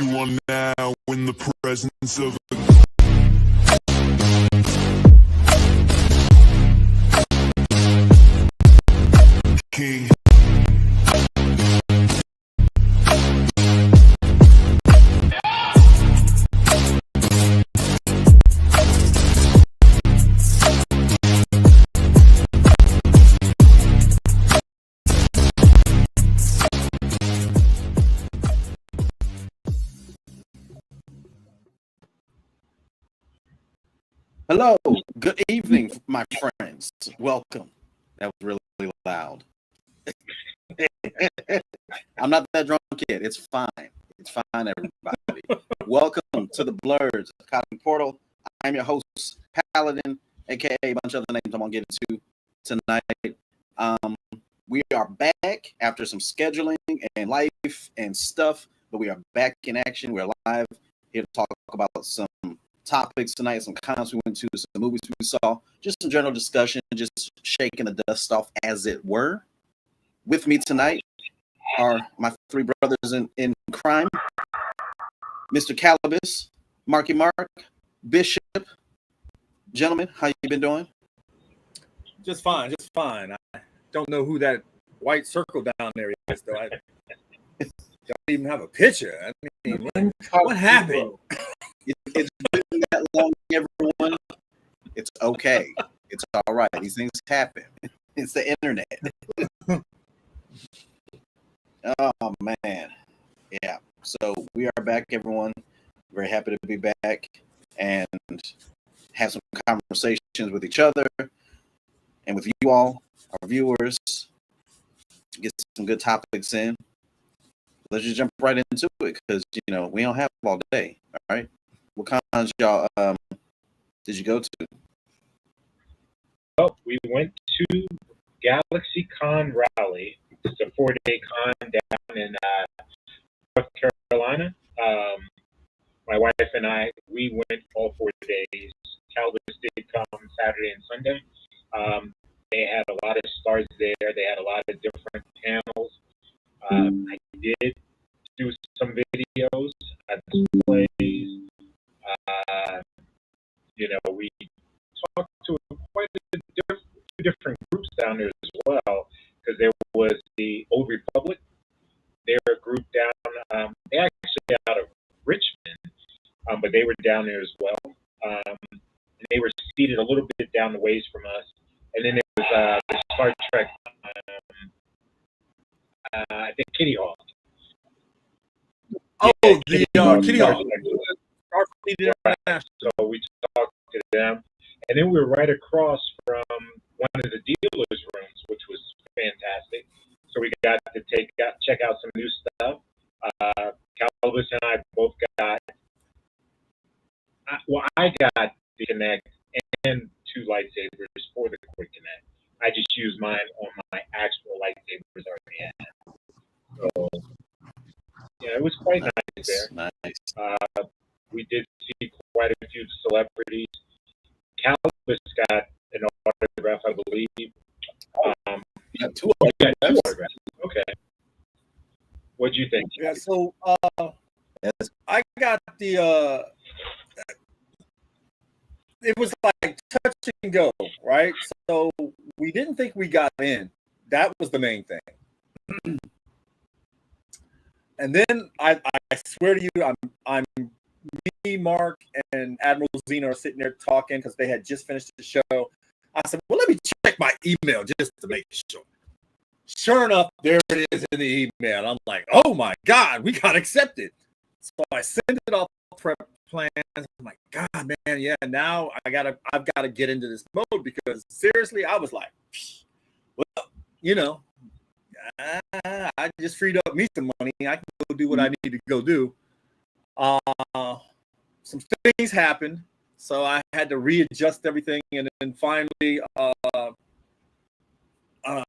You are now in the presence of a king. Hello, good evening, my friends. Welcome. That was really loud. I'm not that drunk yet. It's fine. It's fine, everybody. Welcome to the BLERDS Cotton Portal. I'm your host, Paladin, aka a bunch of other names I'm gonna get into tonight. We are back after some scheduling and life and stuff, but we are back in action. We're live here to talk about some topics tonight, some cons we went to, some movies we saw, just some general discussion, just shaking the dust off, as it were. With me tonight are my three brothers in crime, Mr. Calabas, Marky Mark, Bishop. Gentlemen, how you been doing? Just fine. I don't know who that white circle down there is, though. I don't even have a picture. I mean, what happened? It's been that long, everyone. It's okay. It's all right. These things happen. It's the internet. Oh, man. Yeah. So we are back, everyone. Very happy to be back and have some conversations with each other and with you all, our viewers. Get some good topics in. Let's just jump right into it because, we don't have all day. All right. What cons y'all did you go to? Well, we went to Galaxy Con Raleigh. It's a 4-day con down in North Carolina. My wife and I, we went all 4 days. Calvis did come Saturday and Sunday. They had a lot of stars there. They had a lot of different panels. I did do some videos, displays. We talked to quite a few different groups down there as well, because there was the Old Republic. They're a group down, they actually out of Richmond, but they were down there as well. And they were seated a little bit down the ways from us. And then there was the Star Trek, I think Kitty Hawk. Oh, yeah, the Kitty Hawk. So we talked to them, and then we were right across from one of the dealers' rooms, which was fantastic. So we got to check out some new stuff. Calvis and I both got. I got the Kinect and 2 lightsabers for the Quick Kinect. I just used mine on my actual lightsabers already had. So yeah, it was quite nice there. Nice. We did see quite a few celebrities. Calvis got an autograph, I believe. You got 2 autographs. Okay. What'd you think? Yeah, so I got the it was like touch and go, right? So we didn't think we got in. That was the main thing. And then I swear to you, I'm me, Mark, and Admiral Zena are sitting there talking because they had just finished the show. I said, well, let me check my email just to make sure. Sure enough, there it is in the email. I'm like, oh my God, we got accepted. So I send it off prep plans. I'm like, God, man, yeah, now I've got to get into this mode because seriously, I was like, well, I just freed up me some money. I can go do what I need to go do. Some things happened, so I had to readjust everything, and then finally, I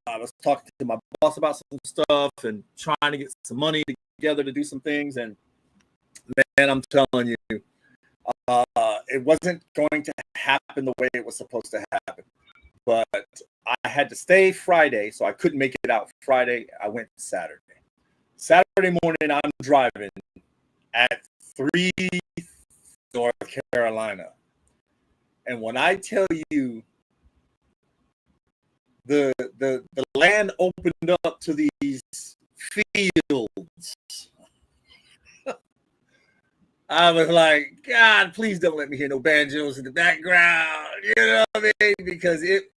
was talking to my boss about some stuff and trying to get some money together to do some things. And man, I'm telling you, it wasn't going to happen the way it was supposed to happen. But I had to stay Friday, so I couldn't make it out Friday. I went Saturday. Saturday morning, I'm driving at 3 North Carolina. And when I tell you the land opened up to these fields, I was like, God, please don't let me hear no banjos in the background. You know what I mean? Because it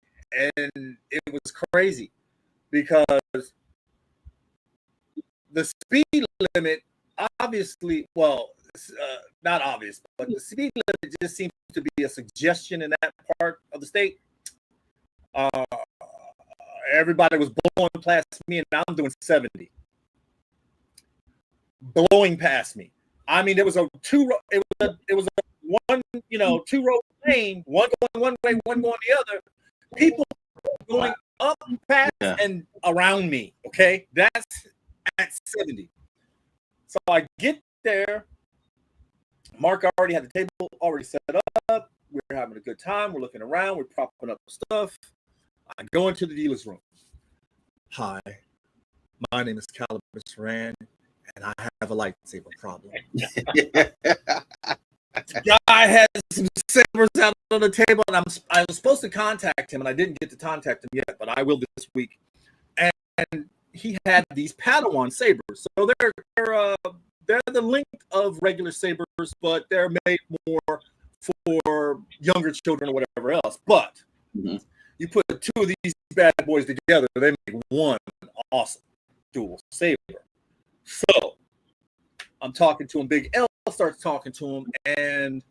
was crazy. Because the speed limit, obviously, well, not obvious, but the speed limit just seems to be a suggestion in that part of the state. Everybody was blowing past me, and I'm doing 70, blowing past me. I mean, there was a two one, two road lane, one going one way, one going the other. People going up fast and around me. Okay, that's at 70. So I get there. Mark already had the table already set up. We're having a good time. We're looking around. We're propping up stuff. I go into the dealer's room. Hi, my name is Calamus Rand, and I have a lightsaber problem. The guy has some sabers out on the table, and I was supposed to contact him, and I didn't get to contact him yet, but I will this week. And he had these Padawan sabers, so they're the length of regular sabers, but they're made more for younger children or whatever else. But you put two of these bad boys together, they make one awesome dual saber. So I'm talking to him. Big L starts talking to him, and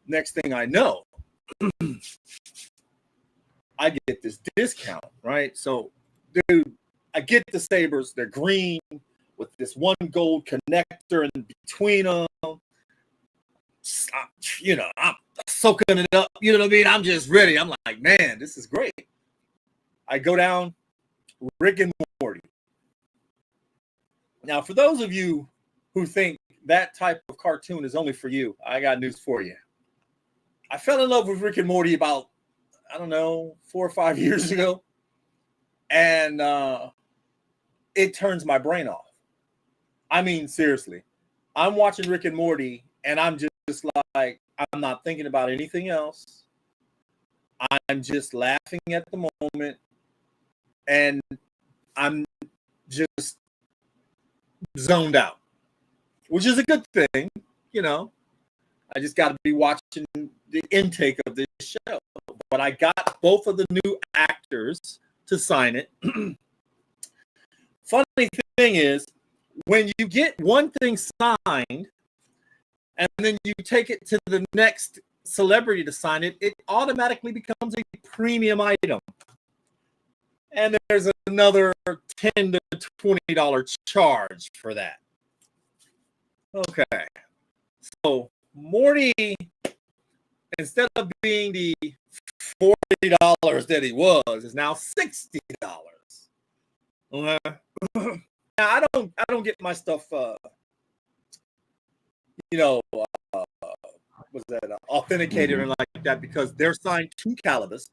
next thing I know, I get this discount, right? So, dude, I get the sabers. They're green with this one gold connector in between them. I'm soaking it up. You know what I mean? I'm just ready. I'm like, man, this is great. I go down, Rick and Morty. Now, for those of you who think that type of cartoon is only for you, I got news for you. I fell in love with Rick and Morty about, 4 or 5 years ago. And it turns my brain off. I mean, seriously. I'm watching Rick and Morty, and I'm just like, I'm not thinking about anything else. I'm just laughing at the moment. And I'm just zoned out, which is a good thing, I just got to be watching the intake of this show. But I got both of the new actors to sign it. Funny thing is, when you get one thing signed and then you take it to the next celebrity to sign it, it automatically becomes a premium item. And there's another $10 to $20 charge for that. Okay. So Morty, instead of being the $40 that he was, is now $60. Okay. Now I don't get my stuff authenticated or like that because they're signed to Calibus.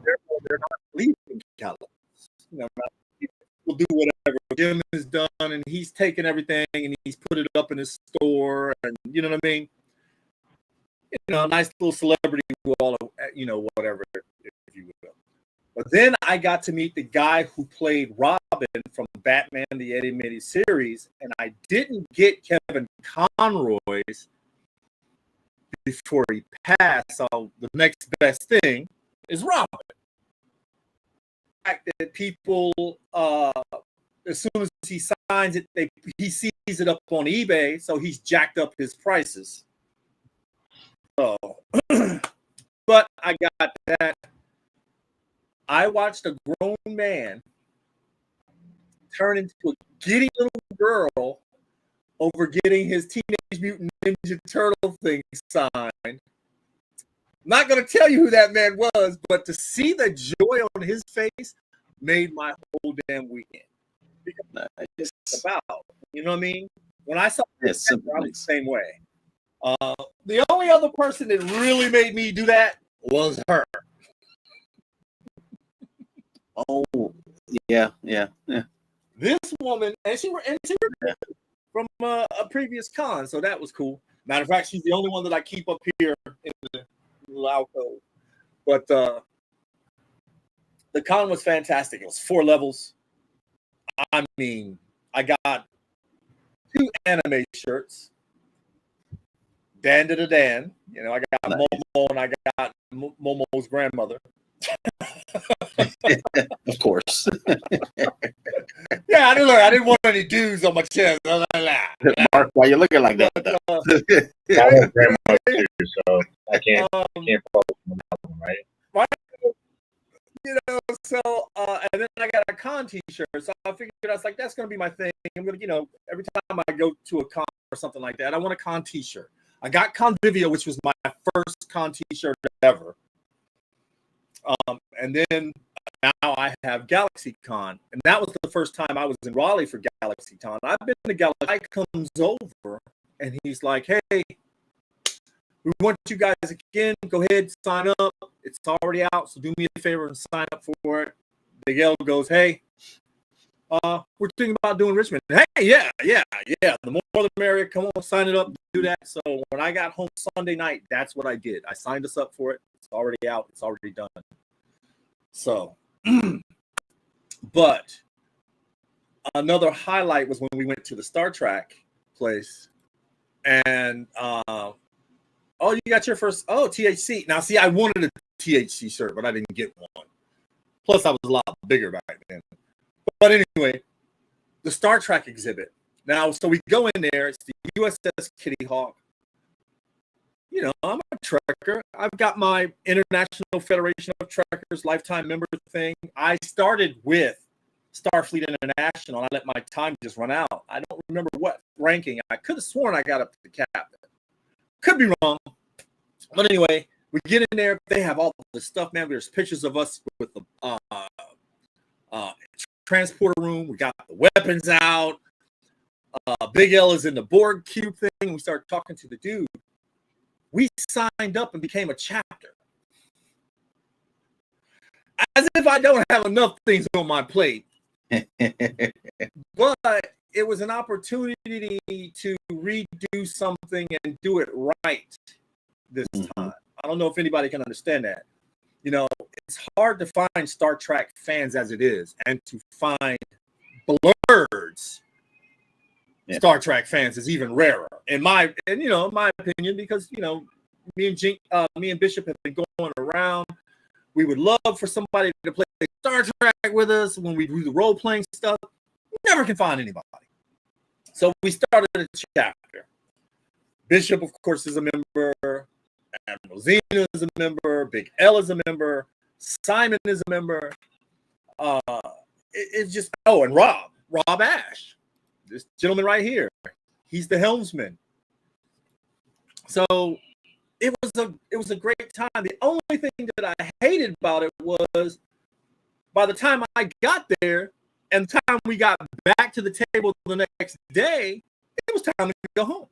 Therefore, they're not leaving Calibus. We'll do whatever Jim has done, and he's taken everything and he's put it up in his store, and you know what I mean. Nice little celebrity wall, whatever, if you will. But then I got to meet the guy who played Robin from Batman the Animated Series, and I didn't get Kevin Conroy's before he passed. So the next best thing is Robin. The fact that people, as soon as he signs it, he sees it up on eBay, so he's jacked up his prices. So, but I got that. I watched a grown man turn into a giddy little girl over getting his Teenage Mutant Ninja Turtle thing signed. I'm not going to tell you who that man was, but to see the joy on his face made my whole damn weekend. Because it's about, you know what I mean? When I saw this, I was the same way. The only other person that really made me do that was her. Oh, yeah. This woman, and she from a previous con, so that was cool. Matter of fact, she's the only one that I keep up here in the alcove. But the con was fantastic. It was 4 levels. I mean, I got 2 anime shirts. Dan to the Dan. You know, I got Nice. Momo and I got Momo's grandmother. Of course. Yeah, I didn't want any dudes on my chest. Mark, why you looking like that? But, I have grandma too, so I can't follow on that one, right? you know, so and then I got a con t-shirt. So I figured I was like, that's gonna be my thing. I'm gonna, you know, every time I go to a con or something like that, I want a con t-shirt. I got Convivio, which was my first con t-shirt ever. And then now I have GalaxyCon, and that was the first time I was in Raleigh for GalaxyCon. I've been to Galaxy. Guy comes over and he's like, "Hey, we want you guys again. Go ahead, sign up. It's already out, so do me a favor and sign up for it." Big L goes, "Hey, we're thinking about doing Richmond." Hey, yeah. The more the merrier. Come on, sign it up, do that. So when I got home Sunday night, that's what I did. I signed us up for it. It's already out. It's already done. So, but another highlight was when we went to the Star Trek place, and oh, you got your first THC. Now, see, I wanted a THC shirt, but I didn't get one. Plus, I was a lot bigger back then. But anyway, the Star Trek exhibit. Now, so we go in there. It's the USS Kitty Hawk. You know, I'm a trekker. I've got my International Federation of Trekkers lifetime member thing. I started with Starfleet International. I let my time just run out. I don't remember what ranking. I could have sworn I got up to the captain. Could be wrong. But anyway, we get in there. They have all the stuff, man. There's pictures of us with the transporter room. We got the weapons out. Big L is in the Borg cube thing. We start talking to the dude. We signed up and became a chapter. As if I don't have enough things on my plate. But it was an opportunity to redo something and do it right this time. I don't know if anybody can understand that. You know, it's hard to find Star Trek fans as it is, and to find BLERDS Star Trek fans is even rarer, in my opinion, because me and Bishop have been going around. We would love for somebody to play Star Trek with us when we do the role playing stuff. We never can find anybody, so we started a chapter. Bishop, of course, is a member. Admiral Zena is a member. Big L is a member. Simon is a member. It's just and Rob Ash. This gentleman right here, he's the helmsman. So it was a great time. The only thing that I hated about it was by the time I got there and the time we got back to the table the next day, it was time to go home.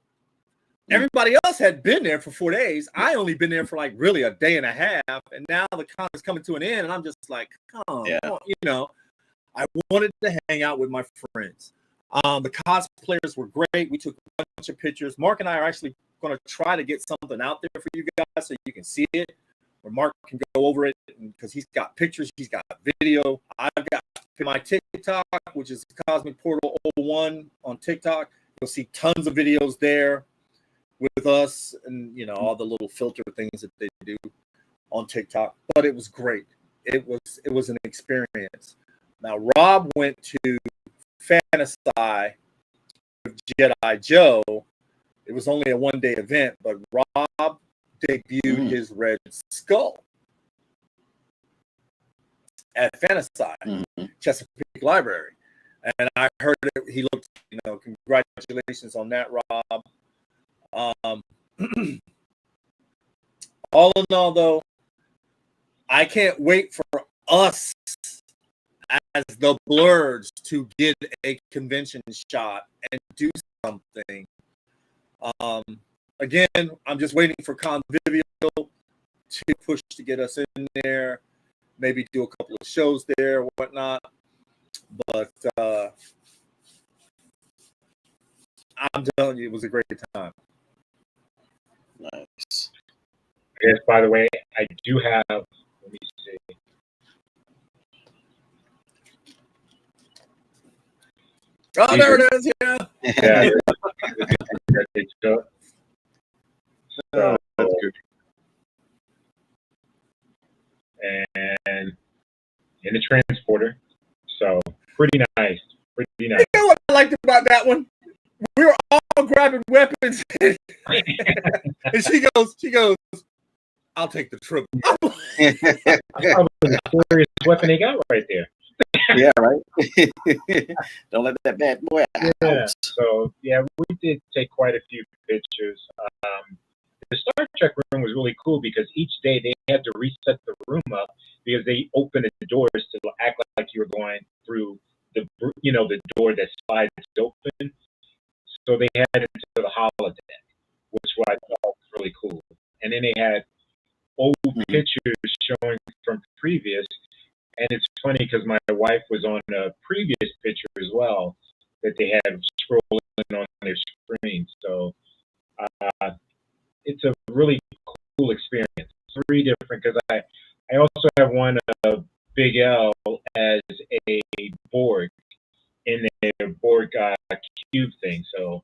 Everybody else had been there for 4 days. I only been there for like really a day and a half, and now the con is coming to an end, and I'm just like, come on, I wanted to hang out with my friends. The cosplayers were great. We took a bunch of pictures. Mark and I are actually going to try to get something out there for you guys so you can see it, where Mark can go over it because he's got pictures, he's got video. I've got my TikTok, which is Cosmic Portal 01 on TikTok. You'll see tons of videos there with us and all the little filter things that they do on TikTok. But it was great. It was an experience. Now Rob went to Fantasy with Jedi Joe. It was only a one-day event, but Rob debuted his Red Skull at Fantasy Chesapeake Library, and I heard it. He looked, congratulations on that, Rob. All in all, though, I can't wait for us as the BLERDS to get a convention shot and do something. Again, I'm just waiting for Convivio to push to get us in there, maybe do a couple of shows there or whatnot. But I'm telling you, it was a great time. Nice. Yes, by the way, I do have, let me see. Oh, there it is. Yeah. Yeah, the pictures that they took. So, That's good. and in the transporter. So pretty nice. Pretty nice. You know what I liked about that one? We were all grabbing weapons, and she goes, "I'll take the triple." That's probably the scariest weapon they got right there. Yeah, right. Don't let that bad boy out. Yeah. So yeah, we did take quite a few pictures. The Star Trek room was really cool because each day they had to reset the room up because they opened the doors to act like you were going through the the door that slides open. So they had it into the holodeck, which I thought was really cool. And then they had old pictures showing from previous. And it's funny because my wife was on a previous picture as well that they had scrolling on their screen. So it's a really cool experience. 3 different, because I also have one of Big L as a Borg in their Borg cube thing. So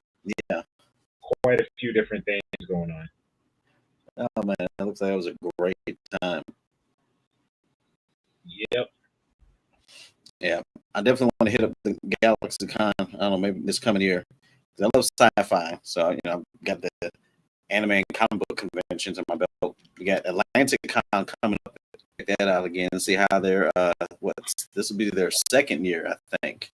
Yeah. quite a few different things going on. Oh man, that looks like it was a great time. Yep. Yeah, I definitely want to hit up the GalaxyCon. I don't know, maybe this coming year. 'Cause I love sci-fi, so I've got the anime and comic book conventions in my belt. We got Atlantic Con coming up. Check that out again and see how they're this will be their 2nd year, I think.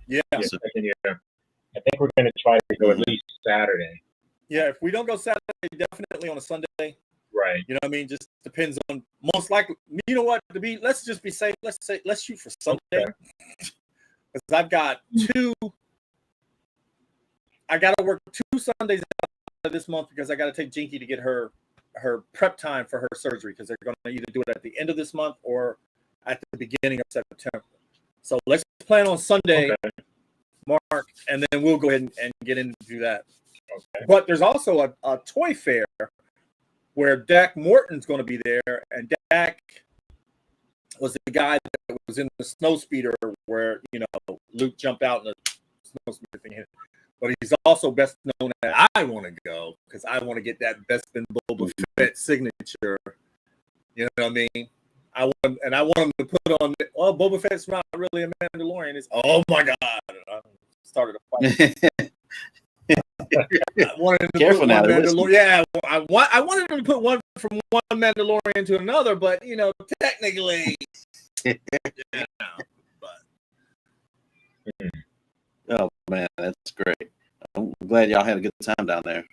Yeah. So, Second year. I think we're going to try to go at least Saturday. Yeah. If we don't go Saturday, definitely on a Sunday. Right. You know what I mean? Just depends on most likely. You know what? Let's just be safe. Let's shoot for Sunday. Because I've got 2. I got to work 2 Sundays out of this month because I got to take Jinky to get her prep time for her surgery because they're going to either do it at the end of this month or at the beginning of September. So let's plan on Sunday, Mark, and then we'll go ahead and get in and do that. Okay. But there's also a toy fair where Dak Morton's going to be there, and Dak was the guy that was in the snow speeder where Luke jumped out in the snow speeder thing. But he's also best known that I want to go because I want to get that Best in Boba Fett signature. You know what I mean? I want him to put on. Well, Boba Fett's not really a Mandalorian. It's my god! I started a fight. I wanted him to Careful put now, one they're Mandalorian. Yeah, I wanted him to put one from one Mandalorian to another, but technically, but. oh man, that's great. I'm glad y'all had a good time down there.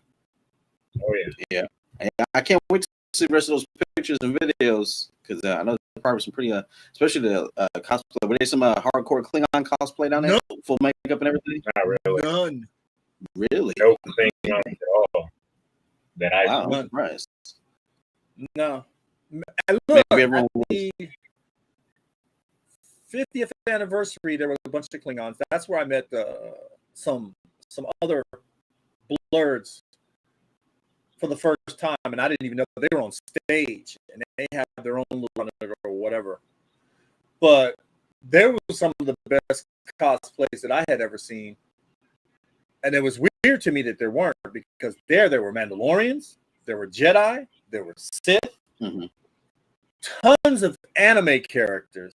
Oh yeah. Yeah, and I can't wait to see the rest of those pictures and videos because I know there's probably some pretty, especially the cosplay. Were there some hardcore Klingon cosplay down there? No. Full makeup and everything? Not really. None. Really? No thing at all that I. Wow, I'm surprised. No. And look, Maybe everyone at the 50th anniversary, there was a bunch of Klingons. That's where I met some other BLERDS for the first time, and I didn't even know they were on stage, and they had their own little or whatever. But there was some of the best cosplays that I had ever seen, and it was weird to me that there weren't because there were Mandalorians, there were Jedi, there were Sith, tons of anime characters.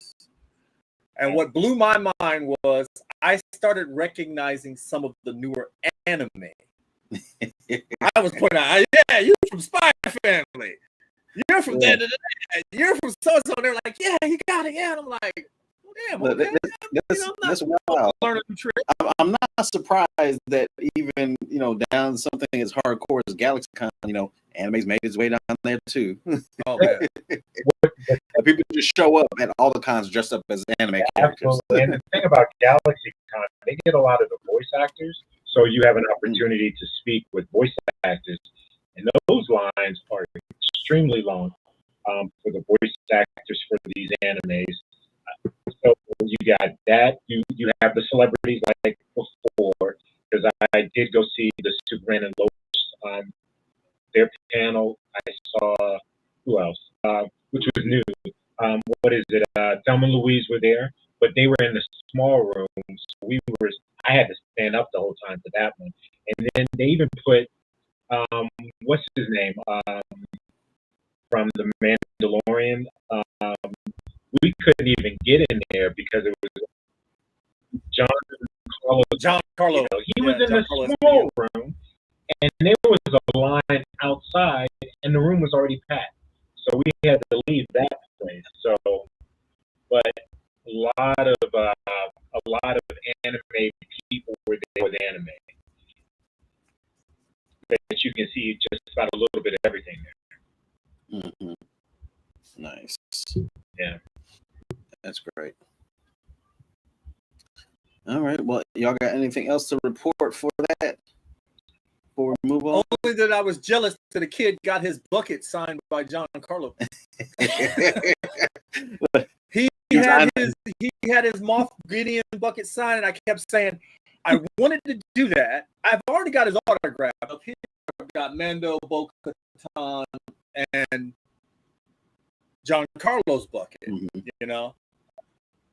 And what blew my mind was I started recognizing some of the newer anime. I was pointing out, yeah, you're from Spy Family. You're from you're from so-and-so. They're like, yeah, you got it. Yeah. And I'm like, damn, okay. That's wild. Learning a trick. I'm not surprised that even down something as hardcore as GalaxyCon, anime's made its way down there too. Oh man, people just show up at all the cons dressed up as anime characters. Absolutely. And the thing about GalaxyCon, they get a lot of the voice actors, so you have an opportunity to speak with voice actors, and those lines are extremely long for the voice actors for these animes. So you got that. You have the celebrities like before because I did go see the Superman and Lois, their panel. I saw, who else? Which was new. What is it? Thelma and Louise were there, but they were in the small room, so I had to stand up the whole time for that one. And then they even put, what's his name? From the Mandalorian. We couldn't even get in there because it was John Carlo. You know, he was in the small room, and there was a line outside, and the room was already packed. So we had to leave that place. So, but a lot of anime people were there with anime. That you can see just about a little bit of everything there. Mm-hmm. Nice. Yeah. That's great. All right. Well, y'all got anything else to report for that? Before we move on? Only that I was jealous that a kid got his bucket signed by John Carlo. He had his Moff Gideon bucket signed, and I kept saying, I wanted to do that. I've already got his autograph up here. I've got Mando, Bo-Katan, and John Carlos bucket. Mm-hmm. You know,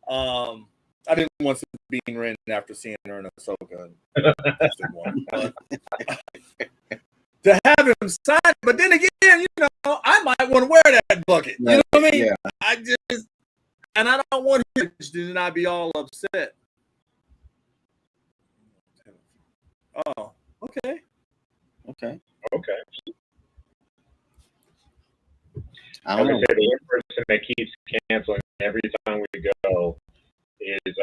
I didn't want Sabine Wren after seeing her in Ahsoka. To have him sign, but then again, you know, I might want to wear that bucket. You know what I mean? Yeah. And I don't want him to not be all upset. Oh, okay. I would say the one person that keeps canceling every time we go is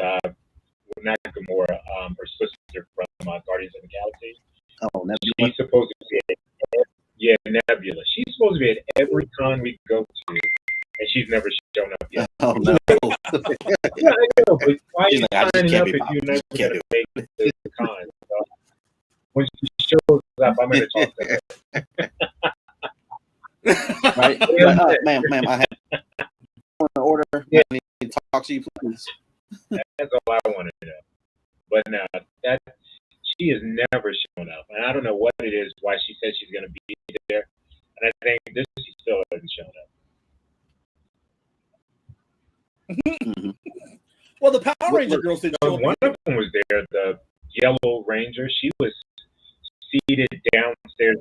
Nakamura, her sister from Guardians of the Galaxy. Oh, Nebula. She's supposed to be Nebula. She's supposed to be at every con we go to, and she's never shown up yet. Oh no! Yeah, I know, but why are you signing up if you're never going to make the con? So when she shows up, I'm going to talk to her. Right, ma'am, I have an order. Yeah. I need to talk to you, please. That's all I want to know. But no, she has never shown up, and I don't know what it is. Why she said she's going to be there, and I think she still hasn't shown up. Mm-hmm. Well, the Power Ranger girls did show up. One of them was there. The Yellow Ranger. She was seated downstairs.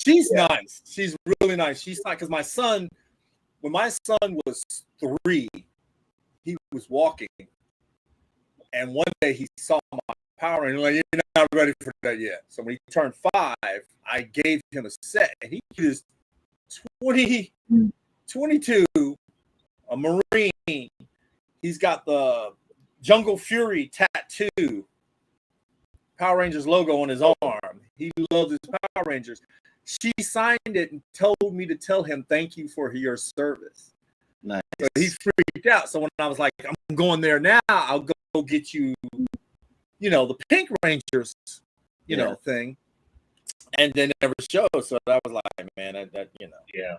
She's nice. She's really nice. She's not, because when my son was 3, he was walking, and one day he saw my Power Ranger. Like, you're not ready for that yet. So when he turned 5, I gave him a set, and he was 22, a Marine. He's got the Jungle Fury tattoo, Power Rangers logo on his arm. He loves his Power Rangers. She signed it and told me to tell him thank you for your service. Nice. So he freaked out. So when I was like, I'm going there now, I'll go get you, you know, the Pink Rangers, you know, thing. And then it never showed. So I was like, man, that you know. Yeah.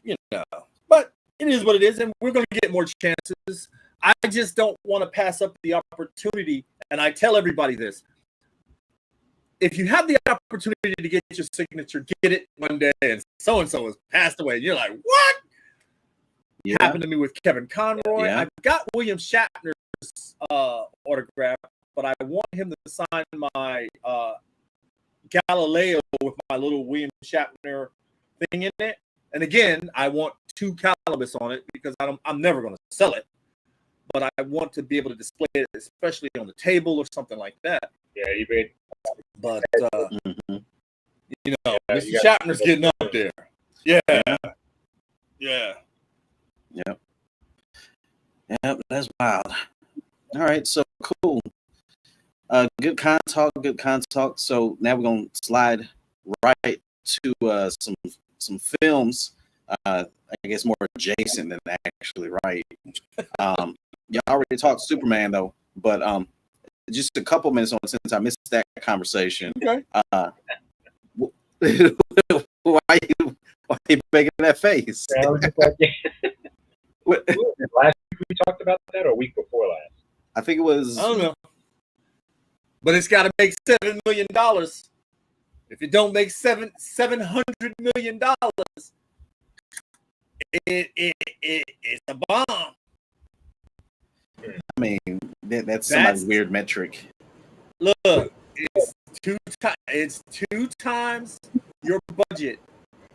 You know. But it is what it is, and we're going to get more chances. I just don't want to pass up the opportunity, and I tell everybody this. If you have the opportunity to get your signature, get it one day, and so-and-so has passed away. You're like, what? Yeah. Happened to me with Kevin Conroy. Yeah. I've got William Shatner's autograph, but I want him to sign my Galileo with my little William Shatner thing in it. And again, I want 2 Calibus on it because I'm never going to sell it. But I want to be able to display it, especially on the table or something like that. Yeah, you bet. But you know, Mr. Shatner's getting up there. Yeah. Yep, that's wild. All right, so cool. Good con talk. So now we're gonna slide right to some films. I guess more adjacent than actually right. You already talked Superman though, but just a couple minutes on since I missed that conversation. Okay. Why you making that face? I was just like, last week we talked about that, or a week before last? I think it was. I don't know. but it's got to make $7 million. If it don't make $700 million, it's a bomb. I mean, that's somebody's weird metric. Look, it's two times your budget,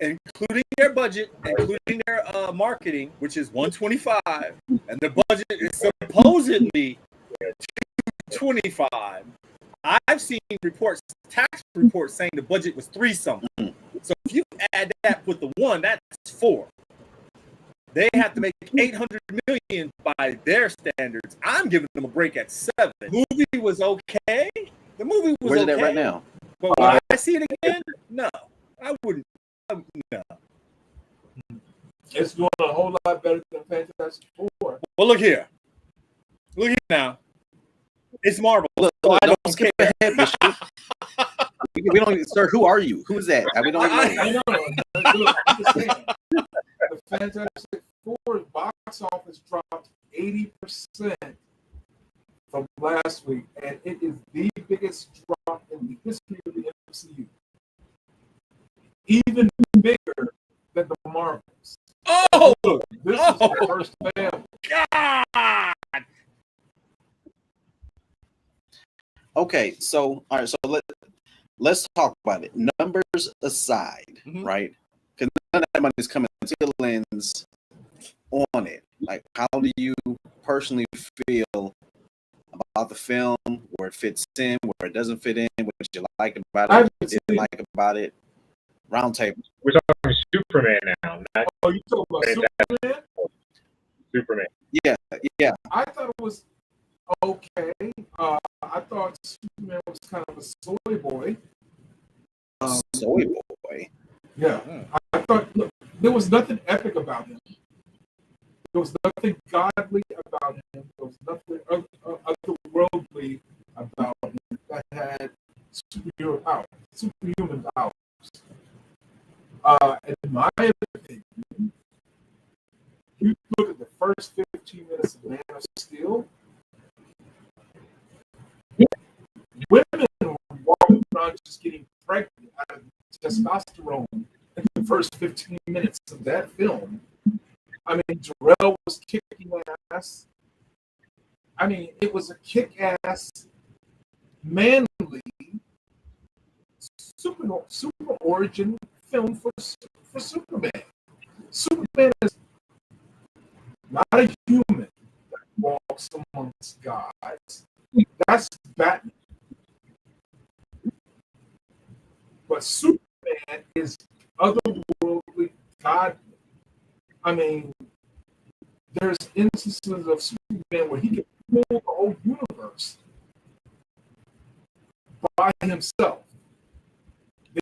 including their budget, including their marketing, which is 125, and the budget is supposedly 225. I've seen tax reports saying the budget was 3-something. So if you add that with the 1, that's 4. They have to make 800 million by their standards. I'm giving them a break at 7. The movie was okay. The movie was Where's okay. it at right now? But would I see it again? No, I wouldn't. No. It's doing a whole lot better than Fantastic Four. Well, look here. Look here now. It's Marvel. Look, So I don't skip care. ahead, Bishop. We don't, sir. Who are you? Who's that? We don't know. I know. Look, I'm just saying. The Fantastic Four's box office dropped 80% from last week, and it is the biggest drop in the history of the MCU. Even bigger than the Marvels. Oh, This is the first film. God. Okay, so all right, so let's talk about it. Numbers aside, right? Because none of that money is coming to the lens on it. Like, how do you personally feel about the film, where it fits in, where it doesn't fit in, what you like about it, what you didn't like about it? Round table. We're talking Superman now. Not Oh, you talking about Superman? Superman. Yeah. I thought it was okay. I thought Superman was kind of a soy boy. Soy boy. Yeah. I thought, look, there was nothing epic about him. There was nothing godly about him. There was nothing otherworldly about him that had superhuman powers. In my opinion, you look at the first 15 minutes of Man of Steel, women were walking around just getting pregnant out of testosterone in the first 15 minutes of that film. I mean, Jarrell was kicking ass. I mean, it was a kick-ass, manly, super origin film for Superman. Superman is not a human that walks amongst gods. That's Batman. But Superman is otherworldly, godly. I mean, there's instances of Superman where he can pull the whole universe by himself.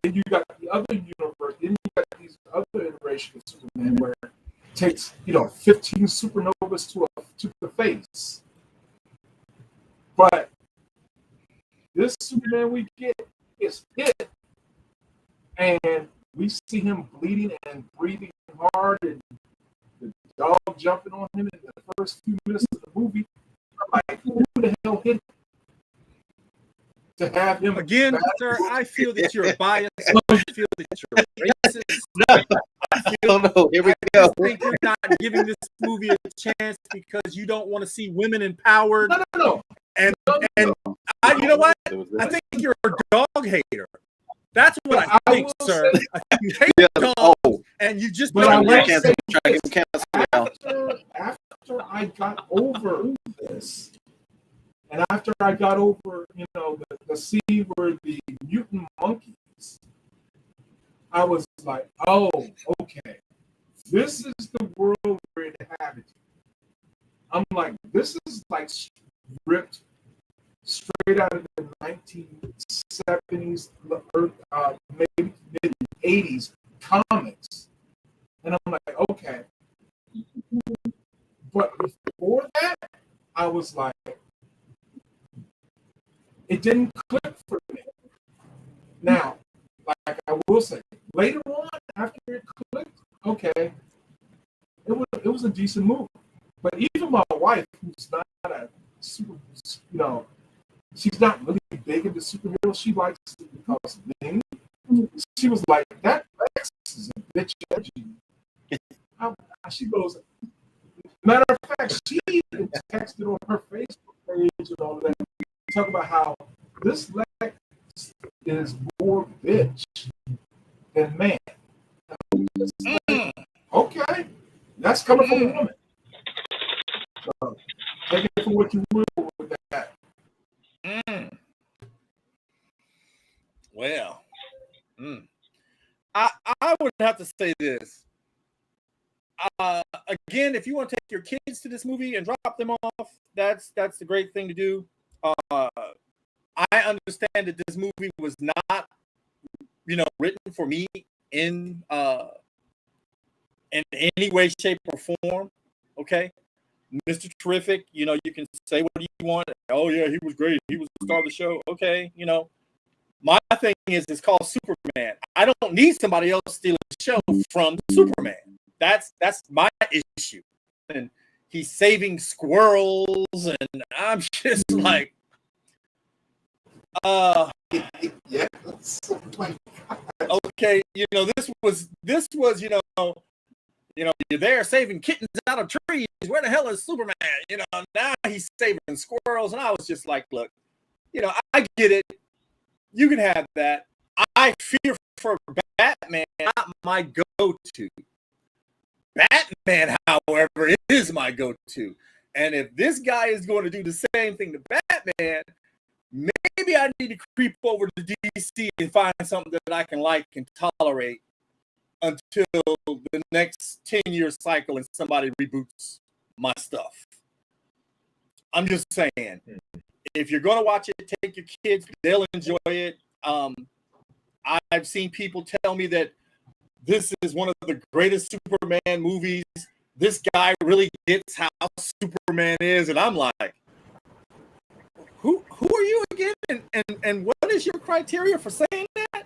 Then you got the other universe, then you got these other iterations of Superman where it takes, 15 supernovas to the face. But this Superman we get is hit, and we see him bleeding and breathing hard, and the dog jumping on him in the first few minutes of the movie. I'm like, who the hell hit him? To have him Again, sir, I feel that you're biased. I feel that you're racist. No, here we go. I think you're not giving this movie a chance because you don't want to see women empowered. No. And you know what? I think you're a dog hater. That's what I think, sir. I think you hate dogs, and you just don't like after I got over this, and after I got over, the scene where the mutant monkeys, I was like, oh, okay. This is the world we're inhabiting. I'm like, this is like ripped straight out of the 1970s, maybe mid-80s comics. And I'm like, okay. But before that, I was like, it didn't click for me. Now, like I will say, later on, after it clicked, okay, it was a decent movie. But even my wife, who's not a super, she's not really big into superheroes. She likes it because of Ming. She was like, that Lex is a bitch energy. She goes, matter of fact, she even texted on her Facebook page and all that. Talk about how this Lex is more bitch than man. Okay, that's coming from a woman. So, take it for what you will with that. Well, I would have to say this. Again, if you want to take your kids to this movie and drop them off, that's the great thing to do. I understand that this movie was not, written for me in any way, shape, or form. Okay, Mr. Terrific, you can say what you want. Oh yeah, he was great. He was the star of the show. Okay, my thing is it's called Superman. I don't need somebody else stealing the show from Superman. That's my issue. And he's saving squirrels, and I'm just like, yes. okay, this was, you're there saving kittens out of trees. Where the hell is Superman? Now he's saving squirrels, and I was just like, look, I get it. You can have that. I fear for Batman, not my go-to. Batman, however, is my go-to. And if this guy is going to do the same thing to Batman, maybe I need to creep over to DC and find something that I can like and tolerate until the next 10-year cycle and somebody reboots my stuff. I'm just saying, if you're going to watch it, take your kids. They'll enjoy it. I've seen people tell me that this is one of the greatest Superman movies. This guy really gets how Superman is. And I'm like, who are you again? And what is your criteria for saying that?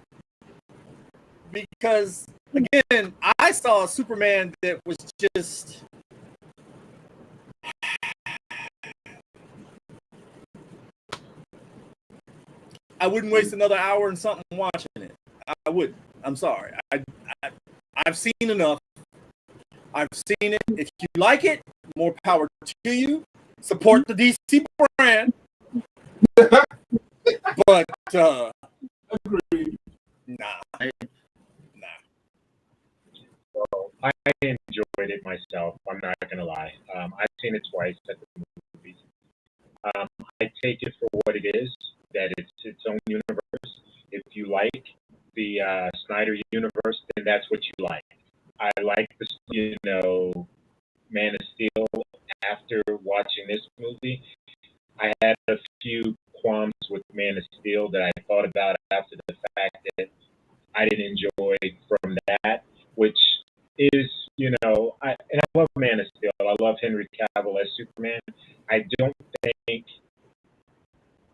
Because, again, I saw a Superman that was just... I wouldn't waste another hour and something watching it. I wouldn't. I'm sorry. I've seen enough. I've seen it. If you like it, more power to you. Support the DC brand. But Agreed. Nah. So I enjoyed it myself. I'm not gonna lie. I've seen it twice at the movies. I take it for what it is. That it's its own universe. If you like the Snyder universe, then that's what you like. I like the Man of Steel. After watching this movie, I had a few qualms with Man of Steel that I thought about after the fact that I didn't enjoy from that, which is, I love Man of Steel. I love Henry Cavill as Superman. I don't think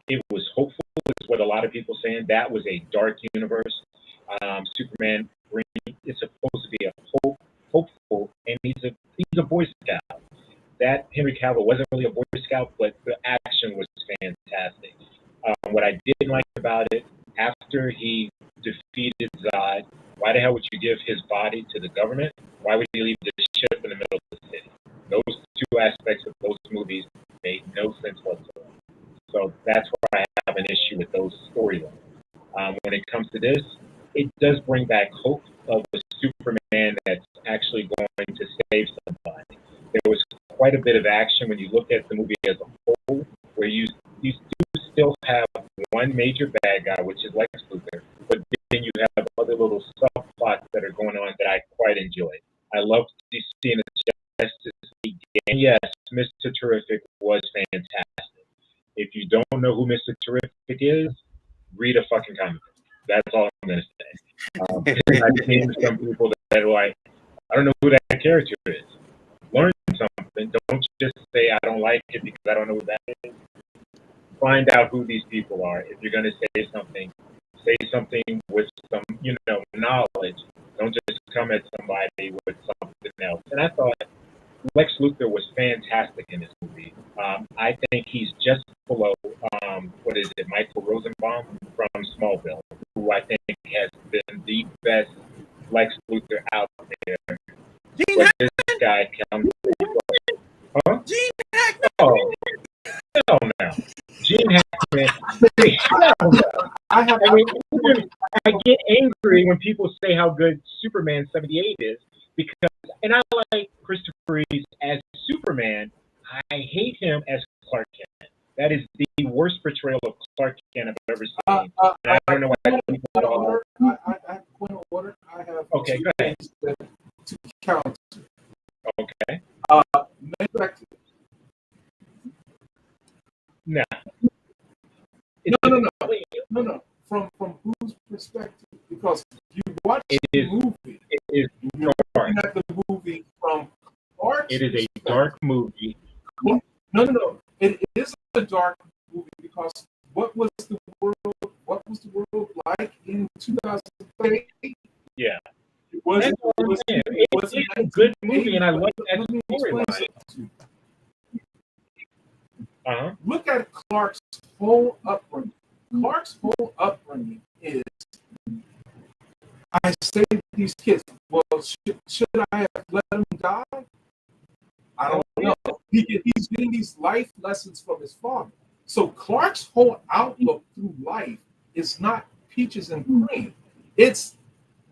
it was hopeful, is what a lot of people are saying. That was a dark universe. Superman is supposed to be a hopeful, and he's a Boy Scout. That Henry Cavill wasn't really a Boy Scout, but the action was fantastic. What I didn't like about it, after he defeated Zod, why the hell would you give his body to the government? Why would you leave the ship in the middle of the city? Those two aspects of those movies made no sense whatsoever. So that's why I have an issue with those storylines. When it comes to this, it does bring back hope of a Superman that's actually going to save somebody. There was quite a bit of action when you look at the movie as a whole, where you do still have one major bad guy, which is Lex Luthor, but then you have other little subplots that are going on that I quite enjoy. I love seeing the Justice League game. Yes, Mr. Terrific was fantastic. If you don't know who Mr. Terrific is, read a fucking comic book. That's all I'm going to say. I've seen some people that are like, I don't know who that character is. Learn something. Don't just say I don't like it because I don't know who that is. Find out who these people are. If you're going to say something with some, knowledge. Don't just come at somebody with something else. And I thought Lex Luthor was fantastic in this movie. I think he's just Solo, what is it, Michael Rosenbaum from Smallville, who I think has been the best Lex Luthor out there. Gene But this guy comes, huh? Gene Hackman. Oh, hell no. Gene Hackman. Hell no. I have. I mean, I get angry when people say how good Superman 78 is because, and I like Christopher Reeve as Superman. I hate him as Clark Kent. That is the worst portrayal of Clark Kent I've ever seen. And I don't know why people at all. I have point of order. I have Okay, go ahead. to counter. Okay. Perspective. No. No. From whose perspective? Because you watch It the is- movie. It is You're dark. looking at the movie from Clark's It is a perspective. dark movie. No. It is a dark movie because what was the world like in 2008? Yeah. It wasn't. That's what I'm saying. It's a good movie, and I like that Let me explain storyline. something to you. Uh-huh. Look at Clark's whole upbringing. Clark's whole upbringing is, I saved these kids. Well, should I have let them die? I don't know. He's getting these life lessons from his father. So Clark's whole outlook through life is not peaches and cream. It's,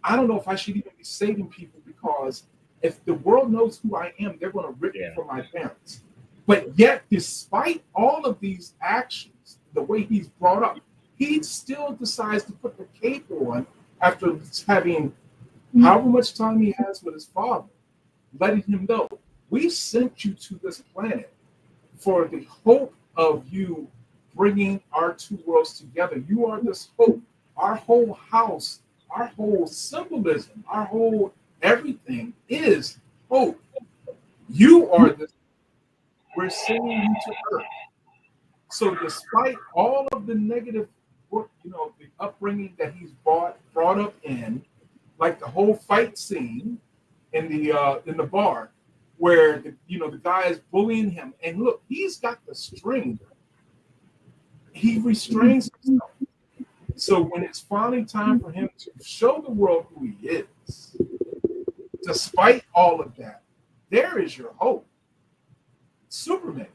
I don't know if I should even be saving people because if the world knows who I am, they're going to rip me from my parents. But yet, despite all of these actions, the way he's brought up, he still decides to put the cape on after having however much time he has with his father, letting him know, we sent you to this planet for the hope of you bringing our two worlds together. You are this hope. Our whole house, our whole symbolism, our whole everything is hope. You are this. We're sending you to Earth. So despite all of the negative, the upbringing that he's brought up in, like the whole fight scene in the bar, where the guy is bullying him, and look, he's got the string. He restrains himself. So when it's finally time for him to show the world who he is, despite all of that, there is your hope. Superman.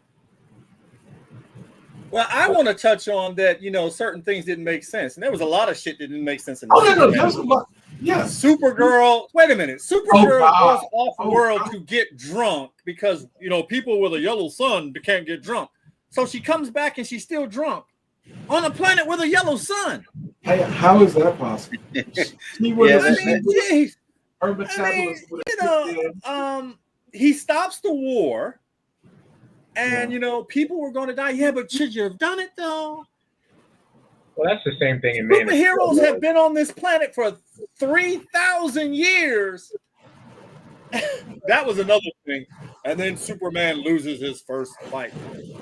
Well, I want to touch on that. Certain things didn't make sense, and there was a lot of shit that didn't make sense in the No, there's a lot. Yes. Supergirl. Wait a minute. Supergirl goes off world God. to get drunk because people with a yellow sun can't get drunk. So she comes back and she's still drunk on a planet with a yellow sun. Hey, how is that possible? She would have. Jeez. Her metabolism would have kicked in. He stops the war. And people were going to die. Yeah, but should you have done it though? Well, that's the same thing in Man of Superheroes Steel. have been on this planet for 3,000 years. That was another thing. And then Superman loses his first fight.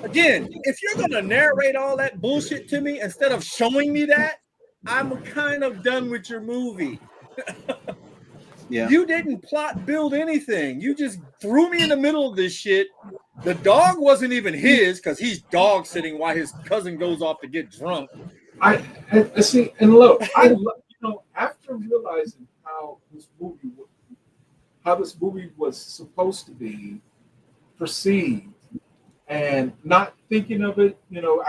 Again, if you're going to narrate all that bullshit to me instead of showing me that, I'm kind of done with your movie. Yeah. You didn't plot build anything. You just threw me in the middle of this shit. The dog wasn't even his because he's dog sitting while his cousin goes off to get drunk. I see, and look, after realizing how this movie was supposed to be perceived, and not thinking of it,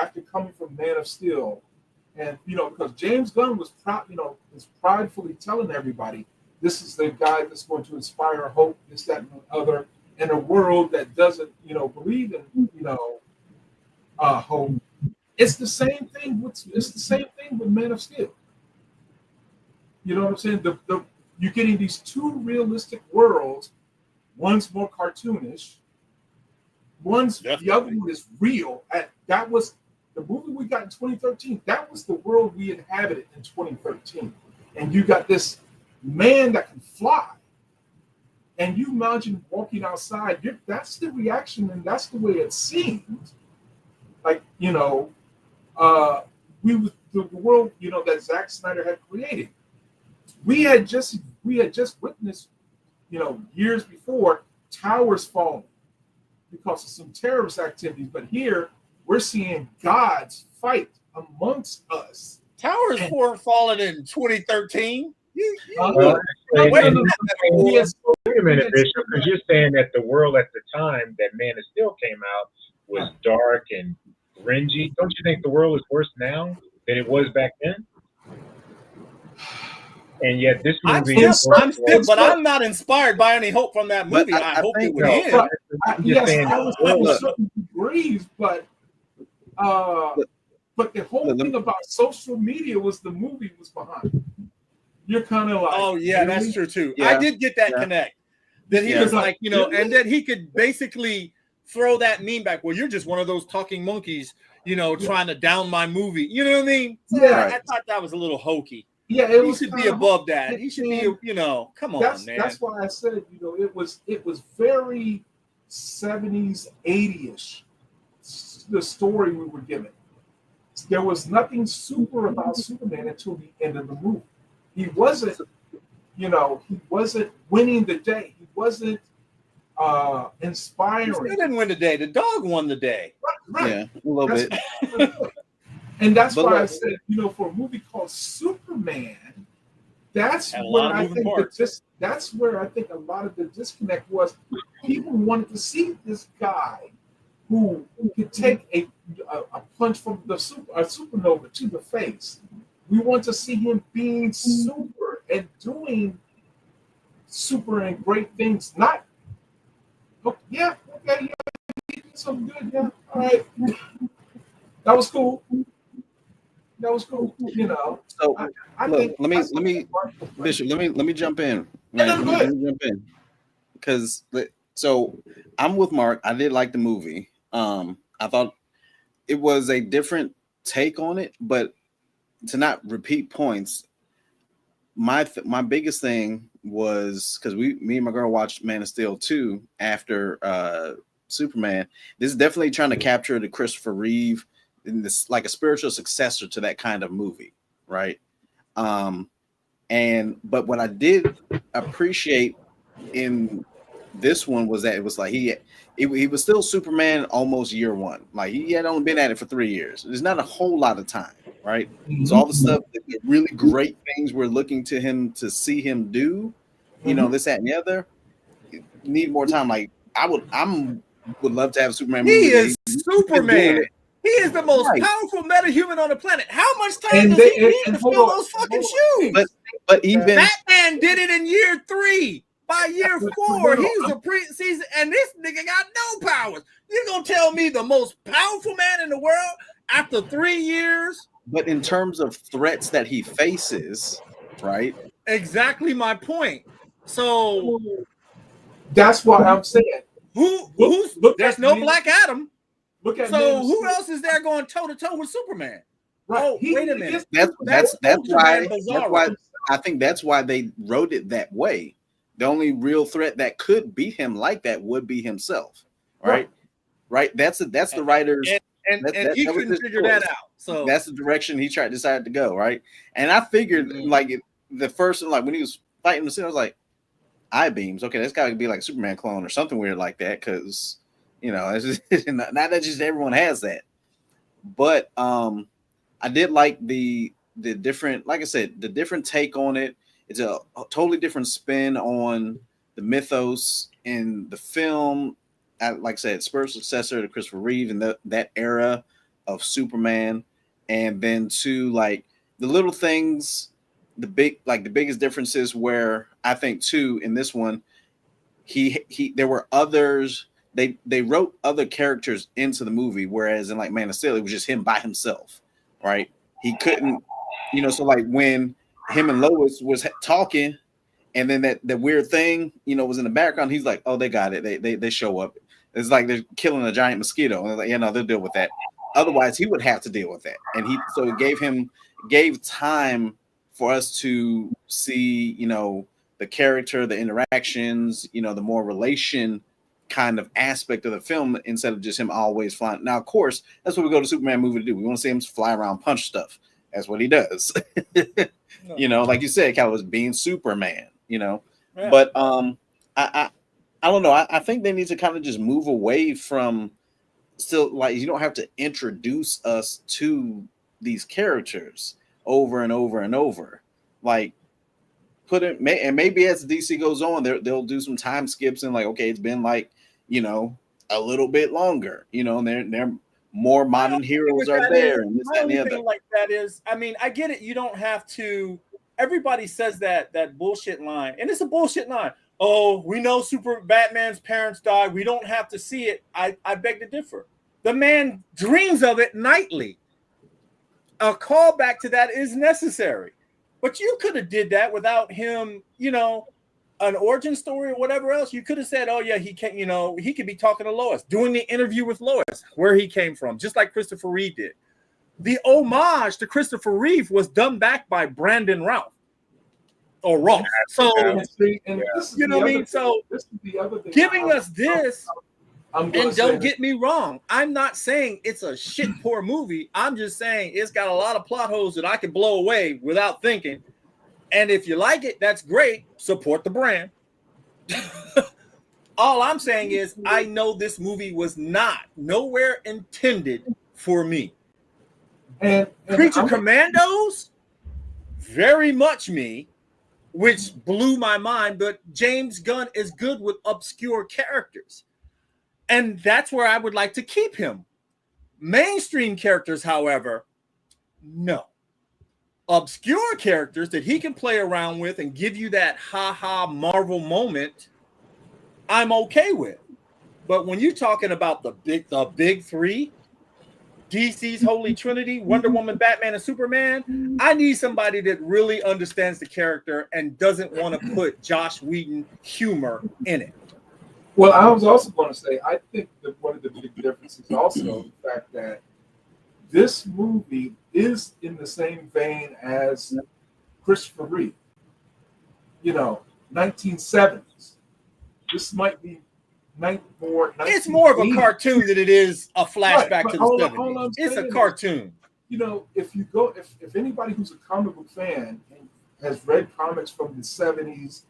after coming from Man of Steel, and because James Gunn was pridefully telling everybody, this is the guy that's going to inspire hope, this, that, and the other, in a world that doesn't, believe in, hope. It's the same thing with Man of Steel. You know what I'm saying? You're getting these two realistic worlds. One's more cartoonish. The other one is real. That was the movie we got in 2013. That was the world we inhabited in 2013. And you got this man that can fly. And you imagine walking outside, that's the reaction, and that's the way it seemed. Like, the world, that Zack Snyder had created. We had just witnessed, years before, towers falling because of some terrorist activities. But here, we're seeing gods fight amongst us. Towers weren't falling in 2013. Uh, Well, no, actually, no, and- no, and- he has- wait a minute, he has- Bishop, because you're saying that the world at the time that Man of Steel came out was dark and cringy. Don't you think the world is worse now than it was back then? And yet this I'm movie still, but I'm not inspired by any hope from that But movie. I hope it think- would no, end. but I'm just yes, saying I the was world- to certain degrees, but the whole thing about social media was the movie was behind. You're kind of like, Oh yeah, really? that's true too. Yeah. I did get that Yeah. connect. That he Yeah. was like, Really? and that he could basically throw that meme back. Well, you're just one of those talking monkeys, trying to down my movie. You know what I mean? So Yeah. I thought that was a little hokey. Yeah, it He was should be kinda- above that. He should be, come on, man. That's why I said, it was very 70s, 80ish. The story we were given. There was nothing super about Superman until the end of the movie. He wasn't, he wasn't winning the day. He wasn't He inspiring. still didn't win the day. The dog won the day. Right. Yeah, a little That's- bit. And that's But why I look- said, for a movie called Superman, that's Had a where lot of I moving think parts. that's where I think a lot of the disconnect was. People wanted to see this guy who could take a punch from a supernova to the face. We want to see him being super and doing super and great things. Not, yeah, okay, yeah, he did something good, yeah, all right. That was cool. That was cool, So I look, think let me that's- Bishop, let me jump in. Yeah, Right? no, go Let ahead. me jump in. Because I'm with Mark. I did like the movie. I thought it was a different take on it, but to not repeat points, my biggest thing was because me and my girl watched Man of Steel 2 after Superman. This is definitely trying to capture the Christopher Reeve in this, like a spiritual successor to that kind of movie, right? But what I did appreciate in this one was that it was like he was still Superman almost year one. Like he had only been at it for 3 years. There's not a whole lot of time, right? So all the stuff, the really great things we're looking to see him do, this, that, and the other, need more time. Like I would love to have a Superman movie. He that is he's Superman. doing it. He is the most Right. powerful metahuman on the planet. How much time And does they- he need and to hold fill on, those fucking hold shoes? But even Batman did it in year 3. By year 4, no, he's a preseason, and this nigga got no powers. You gonna tell me the most powerful man in the world after 3 years? but in terms of threats that he faces, right? Exactly my point. So That's why I'm saying. who's Look there's at no me. Black Adam. Look at So Man who of else is there going toe to toe with Superman? Right. Oh, He wait a is minute. That's Ultraman why Bizarro. I think that's why they wrote it that way. The only real threat that could beat him like that would be himself, right? Right. That's the writer's. And that he was couldn't his figure choice. that out. So That's the direction he decided to go, right? And I figured the first, like when he was fighting the scene, I was like, eye beams. Okay, that's got to be like a Superman clone or something weird like that, because it's just, not that just everyone has that. But I did like the different, like I said, the different take on it. It's a totally different spin on the mythos in the film. Like I said, spiritual successor to Christopher Reeve and that era of Superman, and then to like the little things, the biggest differences where I think too in this one, there were others. They wrote other characters into the movie, whereas in like Man of Steel, it was just him by himself, right? He couldn't, so like when him and Lois was talking, and then that weird thing, was in the background, he's like, oh, they got it. They show up. It's like they're killing a giant mosquito. And like, they'll deal with that. Otherwise, he would have to deal with that. And it gave time for us to see, the character, the interactions, the more relation kind of aspect of the film instead of just him always flying. Now, of course, that's what we go to Superman movie to do. We want to see him fly around, punch stuff. That's what he does. Like you said, Cal was being Superman, Yeah. But I don't know. I think they need to kind of just move away from still like you don't have to introduce us to these characters over and over and over. Like put it, and maybe as DC goes on, they'll do some time skips and like, okay, it's been like, you know, a little bit longer, you know, and they're more modern heroes are there, and this my and the only thing other. like that is, I mean, I get it. You don't have to. Everybody says that bullshit line, and it's a bullshit line. Oh, we know Super Batman's parents died. We don't have to see it. I beg to differ. The man dreams of it nightly. A callback to that is necessary, but you could have did that without him. You know, an origin story or whatever else. You could have said, "Oh yeah, he can." You know, he could be talking to Lois, doing the interview with Lois, where he came from, just like Christopher Reeve did. The homage to Christopher Reeve was done back by Brandon Routh. Or Roth. So you know what I mean? So this is the other thing giving us this, and don't get me wrong, I'm not saying it's a shit poor movie. I'm just saying it's got a lot of plot holes that I can blow away without thinking. And if you like it, that's great. Support the brand. All I'm saying is I know this movie was nowhere intended for me. and Creature Commandos, very much me, which blew my mind. But James Gunn is good with obscure characters, and that's where I would like to keep him. Mainstream characters, however, no. Obscure characters that he can play around with and give you that ha-ha Marvel moment, I'm okay with. But when you're talking about the big three, DC's Holy Trinity, Wonder Woman, Batman, and Superman, I need somebody that really understands the character and doesn't want to put Joss Whedon humor in it. Well, I was also going to say, I think that one of the big differences is also the fact that this movie is in the same vein as Christopher Reeve. You know, 1970s. This might be It's more of a cartoon than it is a flashback to the 70s. It's a cartoon. You know, if anybody who's a comic book fan and has read comics from the 70s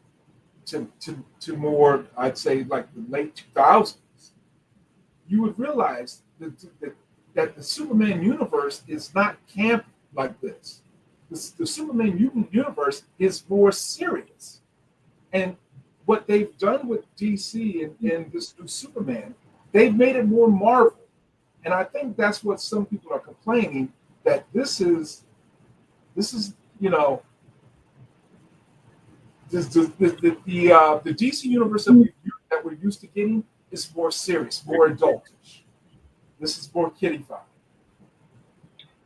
to more, I'd say, like the late 2000s, you would realize that the Superman universe is not camp like this. The Superman universe is more serious. And what they've done with DC and this new Superman, they've made it more Marvel. And I think that's what some people are complaining, that this is you know, the DC universe that we're used to getting is more serious, more adultish. This is more kiddified.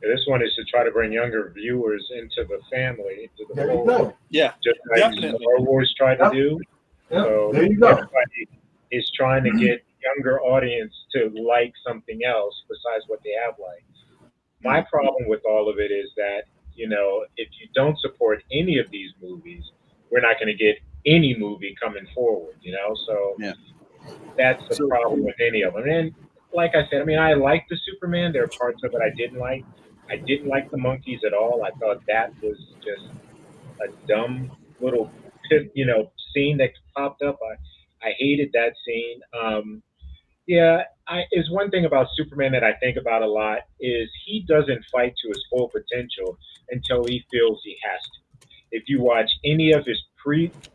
This one is to try to bring younger viewers into the family, into the There you fold, go. Yeah, just like definitely. Star Wars tried to do. Yeah, So there you go. everybody is trying to get younger audience to like something else besides what they have liked. My problem with all of it is that, you know, if you don't support any of these movies, we're not going to get any movie coming forward, you know? So Yeah. that's the problem with any of them. And like I said, I mean, I like the Superman. There are parts of it I didn't like. I didn't like the monkeys at all. I thought that was just a dumb little, you know, scene that popped up. I hated that scene. Is one thing about Superman that I think about a lot is he doesn't fight to his full potential until he feels he has to. If you watch any of his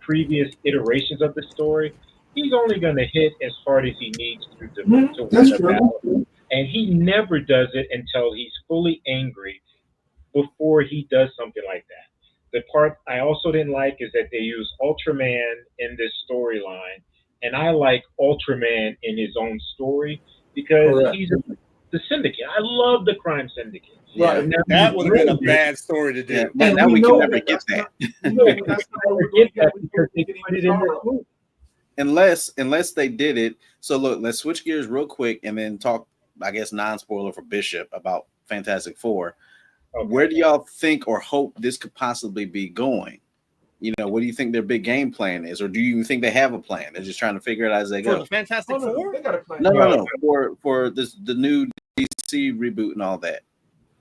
previous iterations of the story, he's only going to hit as hard as he needs to win the battle. And he never does it until he's fully angry before he does something like that. The part I also didn't like is that they use Ultraman in this storyline. And I like Ultraman in his own story because he's the Syndicate. I love the Crime Syndicate. Right. Yeah. That would have been a bad story to do. Yeah. And now we can never get that. Unless they did it. So look, let's switch gears real quick and then talk, I guess, non-spoiler for Bishop about Fantastic Four. Okay. Where do y'all think or hope this could possibly be going? You know, what do you think their big game plan is? Or do you think they have a plan? They're just trying to figure it out as they go. For the Fantastic Four? They got a plan. No. For the new DC reboot and all that.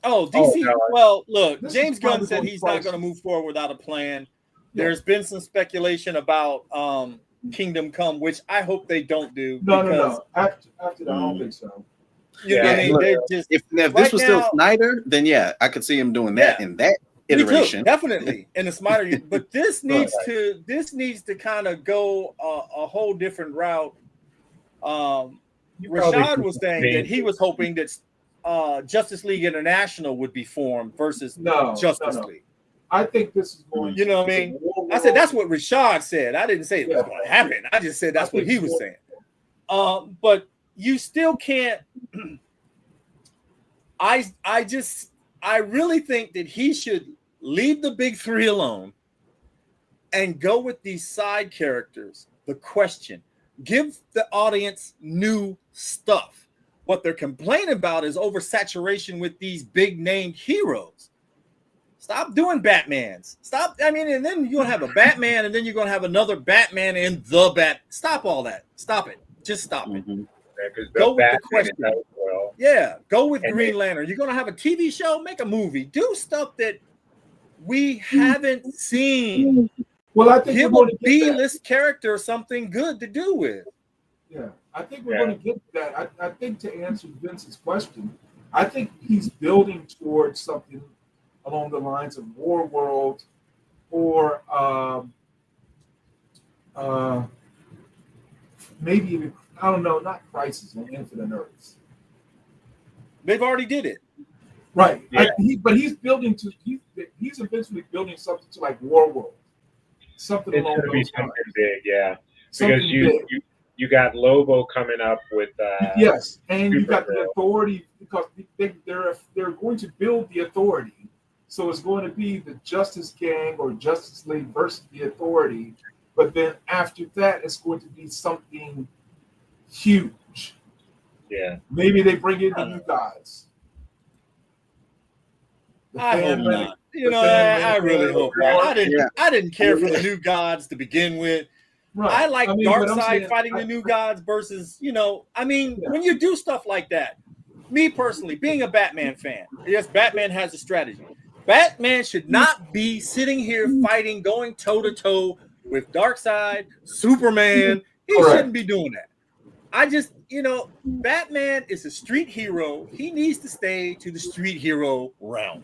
Oh, DC. Well, look, James Gunn said he's not going to move forward without a plan. Yeah. There's been some speculation about Kingdom Come, which I hope they don't do. No. After that, I don't think so. You know what I mean? look, They're just if right this was still now- Snyder, then yeah, I could see him doing that Yeah. in that Me too, iteration. definitely in the Snyder. But this needs Right. to kind of go a whole different route. You probably Rashad could was saying change that he it. was hoping that Justice League International would be formed versus No, Justice no. League. I think this is going. You know what I mean? I said that's what Rashad said. I didn't say it was Yeah. going to happen. I just said that's I what think he was so. saying. But you still can't. I really think that he should leave the big three alone and go with these side characters. The question, give the audience new stuff. What they're complaining about is oversaturation with these big named heroes. Stop doing Batmans. Stop. I mean, and then you're gonna have a Batman, and then you're gonna have another Batman in the Bat. Stop all that. Stop it. Just stop it. Mhm. Because Go with the Batman question. does well. Yeah, go with And Green Lantern. You're gonna have a TV show, make a movie, do stuff that we haven't seen. Well, I think Give we're a going to get that. B-list character something good to do with. Yeah, I think we're Yeah. going to get that. I think to answer Vince's question, I think he's building towards something along the lines of War World or maybe even, I don't know, not Crisis on Infinite Earths. They've already did it. Right. Yeah. But he's building to, he's eventually building something to like War World. Something It's along going to be those something lines. big, yeah. Something Because big. you got Lobo coming up with Yes, and you got the Supergirl. authority because they're going to build the authority. So it's going to be the Justice Gang or Justice League versus the authority. But then after that, it's going to be something huge. yeah. Maybe they bring in the new gods. The I hope Fan Man- not. You the know, Fan I Man really hope not. Yeah. I didn't care for the new gods to begin with. Right. I like mean, but I'm Darkseid saying- fighting the new gods versus, I mean, Yeah. when you do stuff like that, me personally, being a Batman fan, yes, Batman has a strategy. Batman should not be sitting here fighting, going toe to toe with Darkseid, Superman. He Correct. shouldn't be doing that. I just, Batman is a street hero. He needs to stay to the street hero realm.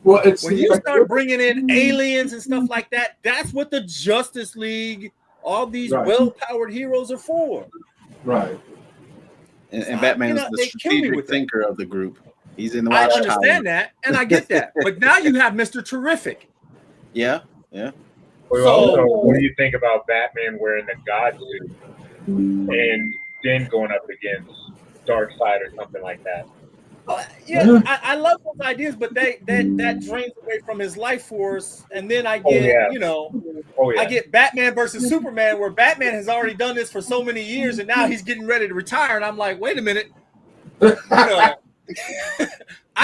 Well, it's When you start bringing in aliens and stuff like that, that's what the Justice League, all these Right. well-powered heroes are for. right. And Batman is the they kill me strategic with that. thinker of the group. He's in the I watchtower. understand that, and I get that. But now you have Mr. Terrific. Yeah. Well, So- also, what do you think about Batman wearing the God suit and then going up against Darkseid or something like that? Yeah. I love those ideas, but that drains away from his life force, and then I Oh, get, yeah. Oh yeah. I get Batman versus Superman, where Batman has already done this for so many years, and now he's getting ready to retire, and I'm like, wait a minute, I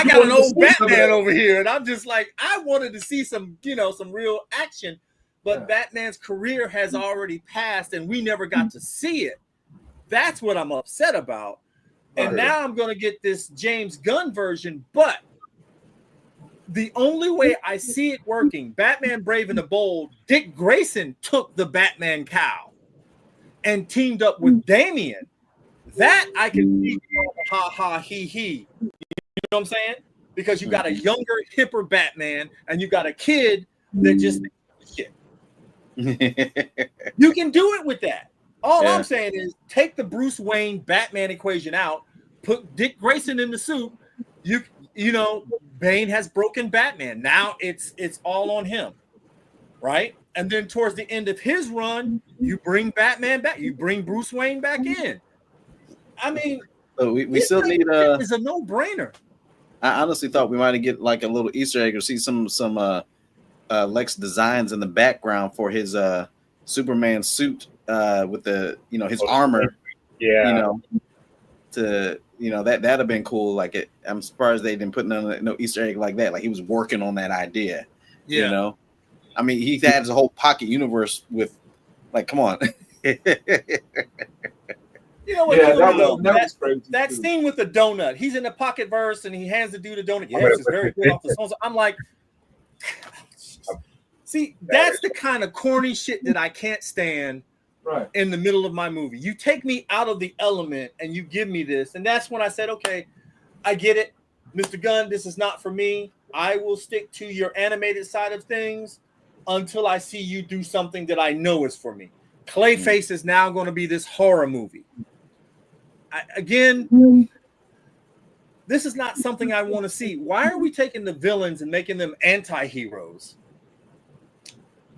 got an old Batman over here, and I'm just like, I wanted to see some, some real action, but Yeah. Batman's career has already passed, and we never got to see it. That's what I'm upset about. And Right. now I'm going to get this James Gunn version, but the only way I see it working, Batman Brave and the Bold, Dick Grayson took the Batman cowl and teamed up with Damian. That I can see, ha ha he. You know what I'm saying? Because you got a younger, hipper Batman, and you got a kid that just shit. You can do it with that. All Yeah. I'm saying is take the Bruce Wayne Batman equation out, put Dick Grayson in the suit. Bane has broken Batman. Now it's all on him, right? And then towards the end of his run, you bring Batman back. You bring Bruce Wayne back in. I mean, So we still need it's a no-brainer. I honestly thought we might get like a little Easter egg or see some Lex designs in the background for his Superman suit with the his armor. Yeah. That'd have been cool. Like I'm surprised they didn't put no Easter egg like that. Like he was working on that idea. I mean, he has a whole pocket universe with, like, come on. You know what? Yeah, killed me, though? that was crazy. That too. scene with the donut. He's in the pocket verse and he hands the dude a donut. Yeah, gonna this is put very this good off the phone. I'm like, see, that's the kind of corny shit that I can't stand Right. in the middle of my movie. You take me out of the element and you give me this. And that's when I said, okay, I get it. Mr. Gunn, this is not for me. I will stick to your animated side of things until I see you do something that I know is for me. Clayface is now going to be this horror movie. Again, this is not something I want to see. Why are we taking the villains and making them anti-heroes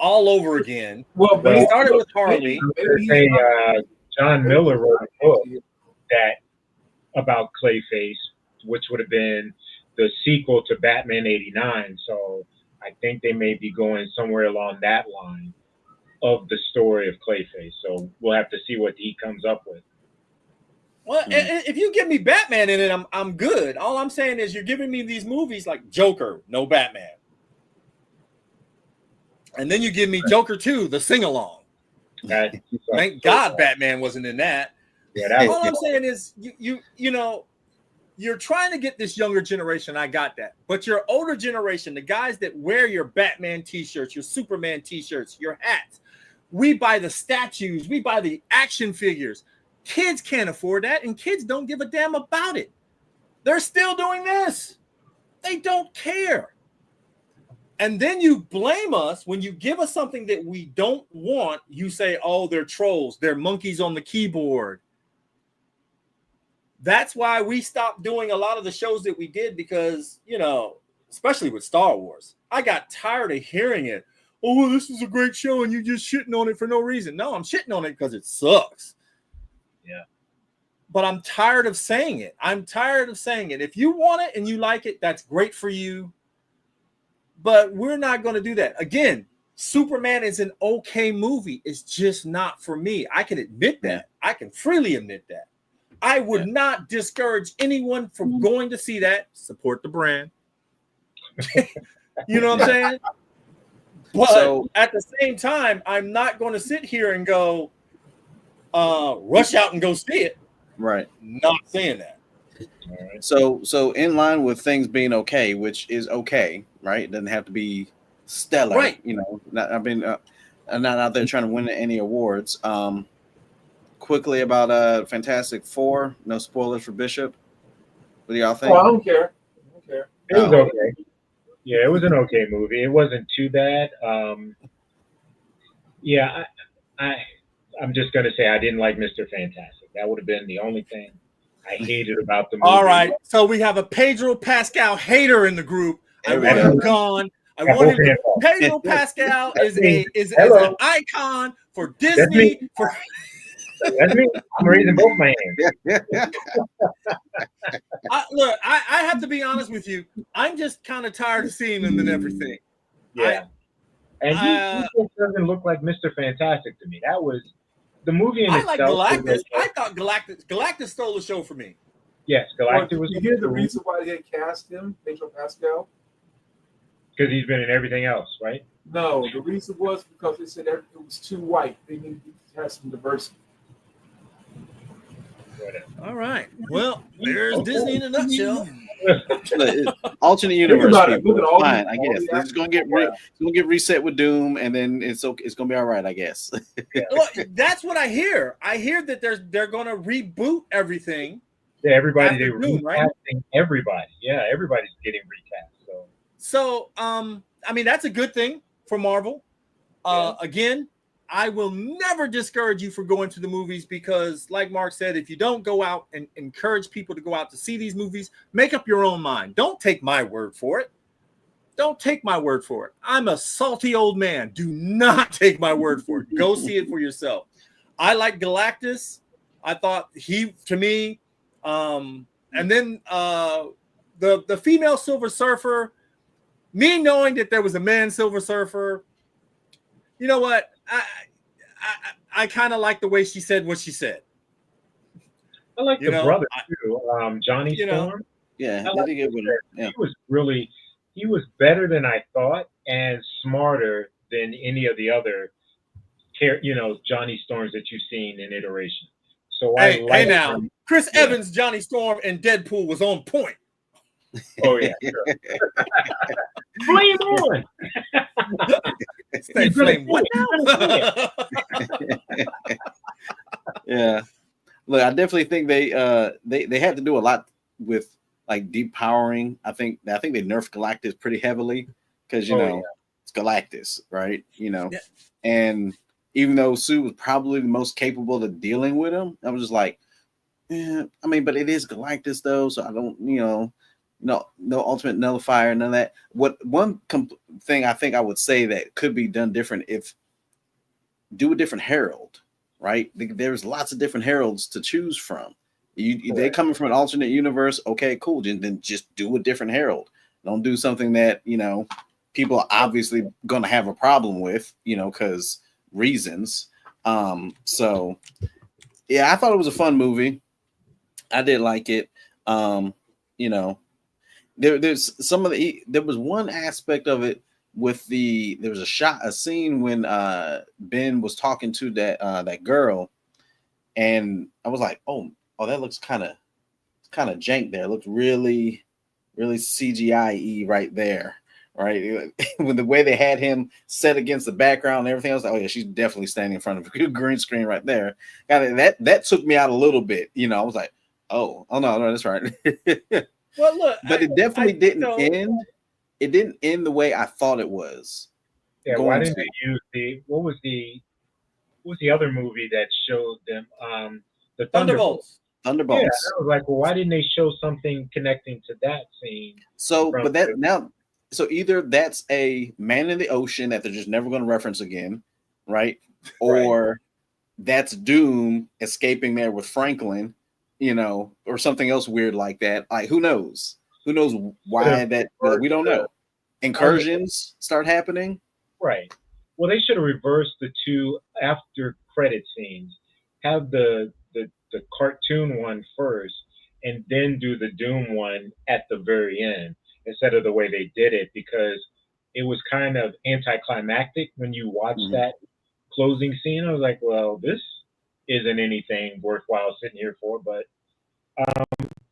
all over again? Well, We started with Harley. John Miller wrote a book that about Clayface, which would have been the sequel to Batman '89. So I think they may be going somewhere along that line of the story of Clayface. So we'll have to see what he comes up with. Well, if you give me Batman in it, I'm good. All I'm saying is you're giving me these movies like Joker, no Batman. And then you give me Joker 2, the sing-along. Thank God Batman wasn't in that. Yeah, all I'm saying is you know, you're trying to get this younger generation. I got that. But your older generation, the guys that wear your Batman t-shirts, your Superman t-shirts, your hats, we buy the statues, we buy the action figures. Kids can't afford that, and kids don't give a damn about it. They're still doing this. They don't care. And then you blame us when you give us something that we don't want. You say, oh, they're trolls. They're monkeys on the keyboard. That's why we stopped doing a lot of the shows that we did because, you know, especially with Star Wars, I got tired of hearing it. Oh, well, this is a great show and you're just shitting on it for no reason. No, I'm shitting on it because it sucks. Yeah. But I'm tired of saying it. I'm tired of saying it. If you want it and you like it, that's great for you. But we're not going to do that. Again, Superman is an okay movie. It's just not for me. I can admit that. I can freely admit that. I would not discourage anyone from going to see that. Support the brand. You know what I'm saying? But at the same time, I'm not going to sit here and go, rush out and go see it. Right. Not saying that. So in line with things being okay, which is okay, right? It doesn't have to be stellar, right? You know, I'm not out there trying to win any awards. Quickly about Fantastic Four. No spoilers for Bishop. What do y'all think? Oh, I don't care. It was okay. Yeah, it was an okay movie. It wasn't too bad. I'm just gonna say I didn't like Mr. Fantastic. That would have been the only thing I hated about the movie. All right, so we have a Pedro Pascal hater in the group. I want him gone. I want him to, Pedro Pascal is an icon for Disney. That's me. I'm raising both my hands. Look, I have to be honest with you. I'm just kind of tired of seeing him and everything. Yeah. And he just doesn't look like Mr. Fantastic to me. That was the movie in I itself. like Galactus. I thought Galactus stole the show for me. Yes, Galactus was. You hear the reason why they had cast him, Pedro Pascal? Because he's been in everything else, right? No, the reason was because they said it was too white. They needed to have some diversity. All right. Well, there's Disney in a nutshell. Alternate universe. People. Look at fine, I guess. It's gonna get reset with Doom, and then it's okay. It's gonna be all right, I guess. Look, that's what I hear. I hear that they're gonna reboot everything. Yeah, everybody. They're Doom, recasting everybody. Yeah, everybody's getting recast. So, I mean, that's a good thing for Marvel. Again, I will never discourage you for going to the movies because, like Mark said, if you don't go out and encourage people to go out to see these movies, make up your own mind. Don't take my word for it. Don't take my word for it. I'm a salty old man. Do not take my word for it. Go see it for yourself. I like Galactus. I thought to me, and then the female Silver Surfer, me knowing that there was a man Silver Surfer, you know what? I kind of like the way she said what she said. I like the brother too, Johnny Storm. Yeah, he was better than I thought and smarter than any of the other, Johnny Storms that you've seen in iteration. So hey now, Chris Evans, Johnny Storm, and Deadpool was on point. Oh yeah, sure. Flame on. Flame what now? Yeah. Look, I definitely think they had to do a lot with like depowering. I think they nerfed Galactus pretty heavily because it's Galactus, right? Yeah. And even though Sue was probably the most capable of dealing with him, I was just like, I mean, but it is Galactus though, so I don't, no ultimate nullifier, none of that. Thing I think I would say that could be done different if do a different herald, right? There's lots of different heralds to choose from. They coming from an alternate universe, okay, cool. Then just do a different herald. Don't do something that people are obviously gonna have a problem with, because reasons. So yeah, I thought it was a fun movie. I did like it. There's some of there was one aspect of it with there was a scene when Ben was talking to that girl, and I was like, oh, that looks kind of jank there. It looked really, really CGI-y right there. Right, when the way they had him set against the background and everything, I was like, "Oh yeah, she's definitely standing in front of a green screen right there." That took me out a little bit. I was like, "Oh no, that's right." Well, look, but it definitely didn't end. It didn't end the way I thought it was. Yeah, why didn't they use what was the other movie that showed them the Thunderbolts? Thunderbolts. Yeah, I was like, well, why didn't they show something connecting to that scene? So, so either that's a man in the ocean that they're just never going to reference again, right? Or that's Doom escaping there with Franklin, or something else weird like that. Like, who knows? Who knows why that? We don't know. Incursions start happening. Right. Well, they should have reversed the two after credit scenes. Have the cartoon one first, and then do the Doom one at the very end, instead of the way they did it, because it was kind of anticlimactic when you watch that closing scene. I was like, well, this isn't anything worthwhile sitting here for. But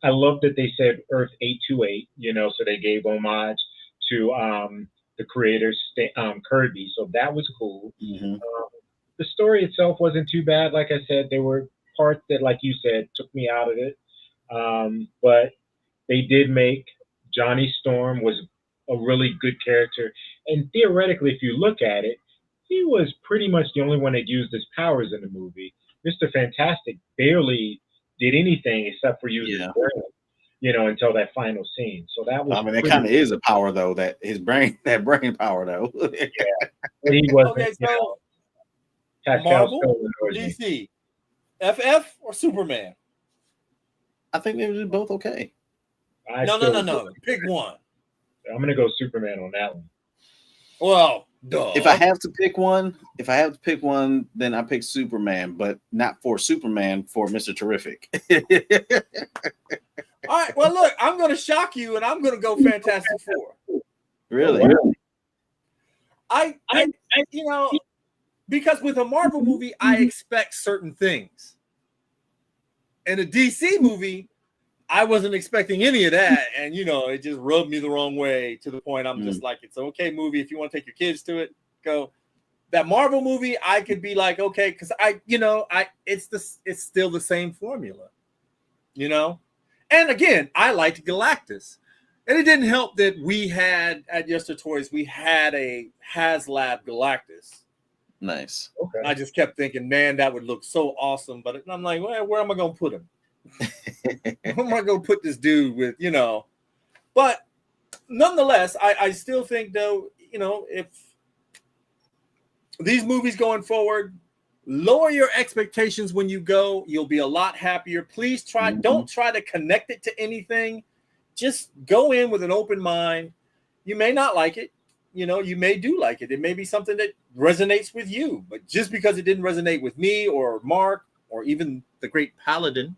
I love that they said Earth 828, so they gave homage to the creator, Kirby. So that was cool. The story itself wasn't too bad. Like I said, there were parts that, like you said, took me out of it. But they did make Johnny Storm was a really good character. And theoretically, if you look at it, he was pretty much the only one that used his powers in the movie. Mr. Fantastic barely did anything except for use his brain, until that final scene. So that was. I mean, that kind of is a power, though. That brain power, though. Yeah, but he wasn't. Okay, so Pascal Marvel, DC, FF, or Superman? I think they were both okay. No. Pick one. I'm gonna go Superman on that one. Well, duh. If I have to pick one, then I pick Superman, but not for Superman, for Mr. Terrific. All right. Well, look, I'm going to shock you, and I'm going to go Fantastic Four. Really? I because with a Marvel movie, I expect certain things. In a DC movie, I wasn't expecting any of that, and it just rubbed me the wrong way to the point I'm just like, it's an okay movie. If you want to take your kids to it, go. That Marvel movie, I could be like, okay, because it's still the same formula, And again, I liked Galactus, and it didn't help that we had at Yester Toys we had a HasLab Galactus. Nice. Okay. I just kept thinking, man, that would look so awesome, but I'm like, well, where am I going to put him? Where am I going to put this dude with, But nonetheless, I still think, though, if these movies going forward, lower your expectations when you go. You'll be a lot happier. Please don't try to connect it to anything. Just go in with an open mind. You may not like it. You may do like it. It may be something that resonates with you. But just because it didn't resonate with me or Mark or even the great Paladin,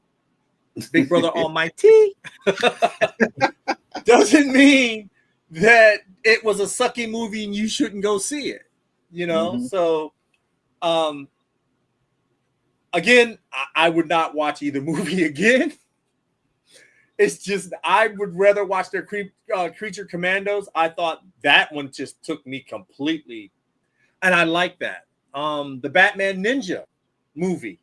Big Brother Almighty, doesn't mean that it was a sucky movie and you shouldn't go see it. So again, I would not watch either movie again. It's just I would rather watch their Creature Commandos. I thought that one just took me completely, and I like that. The Batman Ninja movie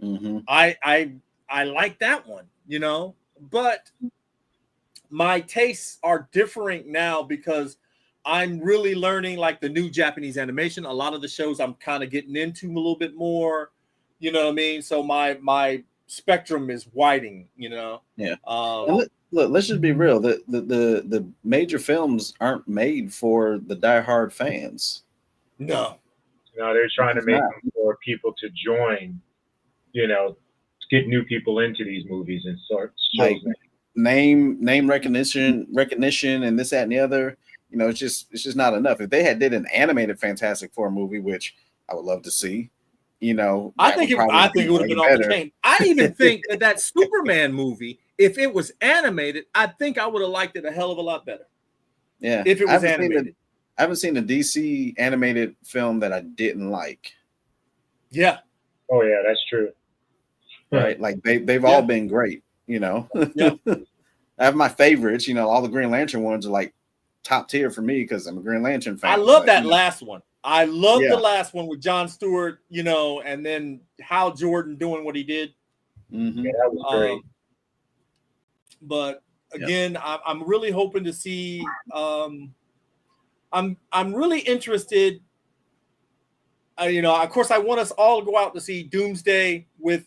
I like that one, you know, but my tastes are differing now because I'm really learning like the new Japanese animation. A lot of the shows I'm kind of getting into a little bit more, you know what I mean? So my spectrum is widening, you know. Yeah. Look, let's just be real. The major films aren't made for the diehard fans. No. No, they're trying to It's make not. them for people to join, you know, get new people into these movies and sort shows. Like name recognition, and this, that, and the other. You know, it's just not enough. If they had did an animated Fantastic Four movie, which I would love to see, you know, I think it would have been off the chain. I even think that Superman movie, if it was animated, I think I would have liked it a hell of a lot better. Yeah, if it was animated. I haven't seen a DC animated film that I didn't like. Yeah. Oh yeah, that's true. Right, like they've all been great. You know. Yeah. I have my favorites. You know, all the Green Lantern ones are like top tier for me because I'm a Green Lantern fan. I love that you know. last one. I love the last one with Jon Stewart, you know, and then Hal Jordan doing what he did. Mm-hmm. Yeah, that was great. But again, I'm really hoping to see. I'm really interested. You know, of course, I want us all to go out to see Doomsday with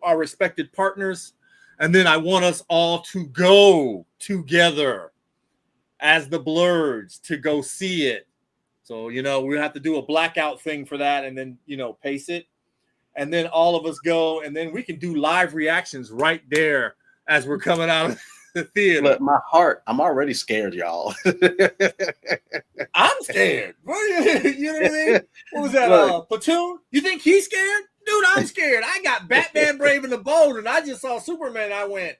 our respected partners, and then I want us all to go together as the Blurs to go see it. So, you know, we have to do a blackout thing for that and then, you know, pace it. And then all of us go, and then we can do live reactions right there as we're coming out of the theater. Look, my heart, I'm already scared, y'all. I'm scared. You know what I mean? What was that? Platoon? You think he's scared? Dude, I'm scared. I got Batman Brave and the Bold, and I just saw Superman. I went.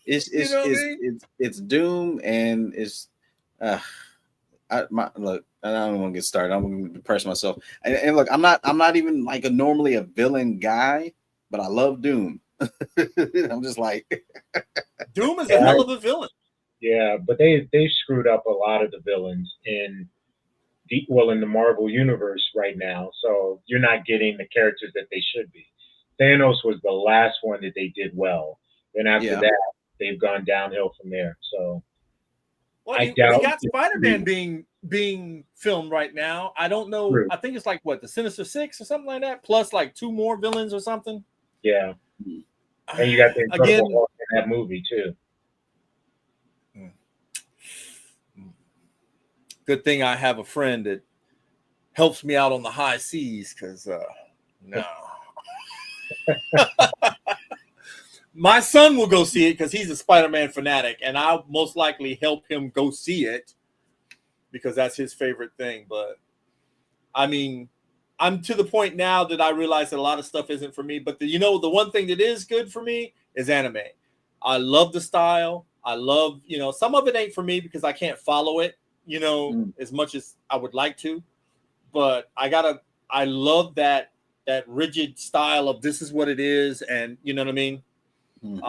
It's Doom, and it's look. I don't want to get started. I'm going to depress myself. And look, I'm not even like normally a villain guy, but I love Doom. I'm just like Doom is a hell of a villain. Yeah, but they screwed up a lot of the villains in the Marvel universe right now. So you're not getting the characters that they should be. Thanos was the last one that they did well. Then after that, they've gone downhill from there. So we got Spider-Man being filmed right now. I don't know. True. I think it's like the Sinister Six or something like that, plus like 2 more villains or something. Yeah. And you got the Incredible Hulk in that movie too. Good thing I have a friend that helps me out on the high seas, because no. My son will go see it because he's a Spider-Man fanatic, and I'll most likely help him go see it because that's his favorite thing. But I mean, I'm to the point now that I realize that a lot of stuff isn't for me. But the one thing that is good for me is anime. I love the style. I love, some of it ain't for me because I can't follow it, as much as I would like to. But I love that rigid style of this is what it is, and you know what I mean. Mm-hmm.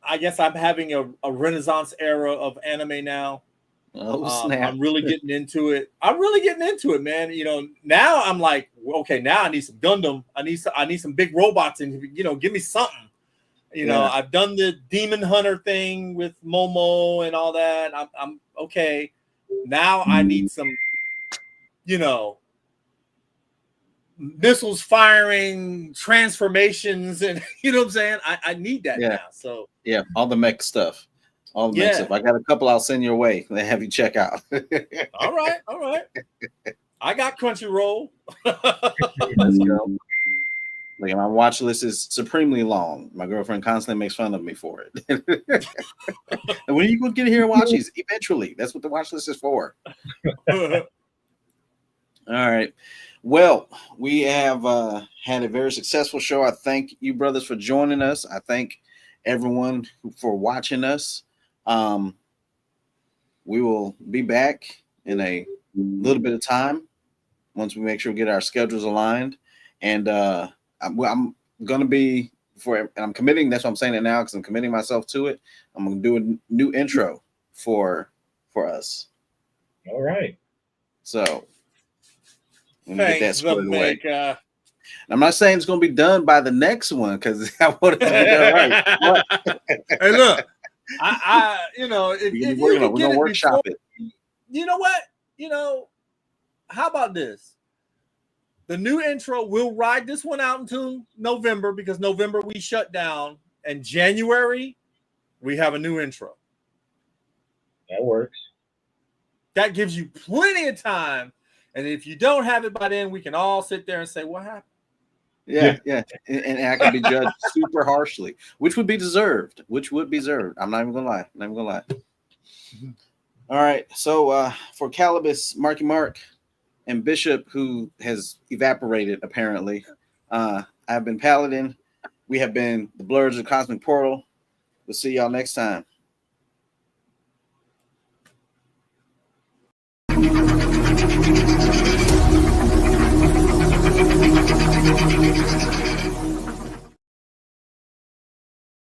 I guess I'm having a renaissance era of anime now. Oh, snap. I'm really getting into it. Man. Now I'm like, okay, now I need some Gundam. I need some big robots, and give me something. I've done the Demon Hunter thing with Momo and all that. I'm okay. Now I need some, missiles firing, transformations, and you know what I'm saying? I need that now. So all the mech stuff. All the mech stuff. I got a couple I'll send your way and have you check out. All right. I got Crunchyroll. Let's go. Like, my watch list is supremely long. My girlfriend constantly makes fun of me for it. And when are you going to get here and watch these? Eventually. That's what the watch list is for. All right. Well, we have had a very successful show. I thank you, brothers, for joining us. I thank everyone for watching us. We will be back in a little bit of time once we make sure we get our schedules aligned. And I'm going to be and I'm committing. That's what I'm saying it now because I'm committing myself to it. I'm going to do a new intro for us. All right. So and get that Thanks, squared away. Jamaica. I'm not saying it's going to be done by the next one because I want it to be done right. But Hey, look, I you know, if we're you going can get to it workshop before, it. you know what? You know, how about this? The new intro, we'll ride this one out until November because November we shut down, and January we have a new intro. That works. That gives you plenty of time, and if you don't have it by then, we can all sit there and say, "What happened?" Yeah. And I can be judged super harshly, which would be deserved. I'm not even going to lie. All right. So for Calibus, Marky Mark, and Bishop, who has evaporated apparently, I've been Paladin. We have been the Blurs of Cosmic Portal. We'll see y'all next time.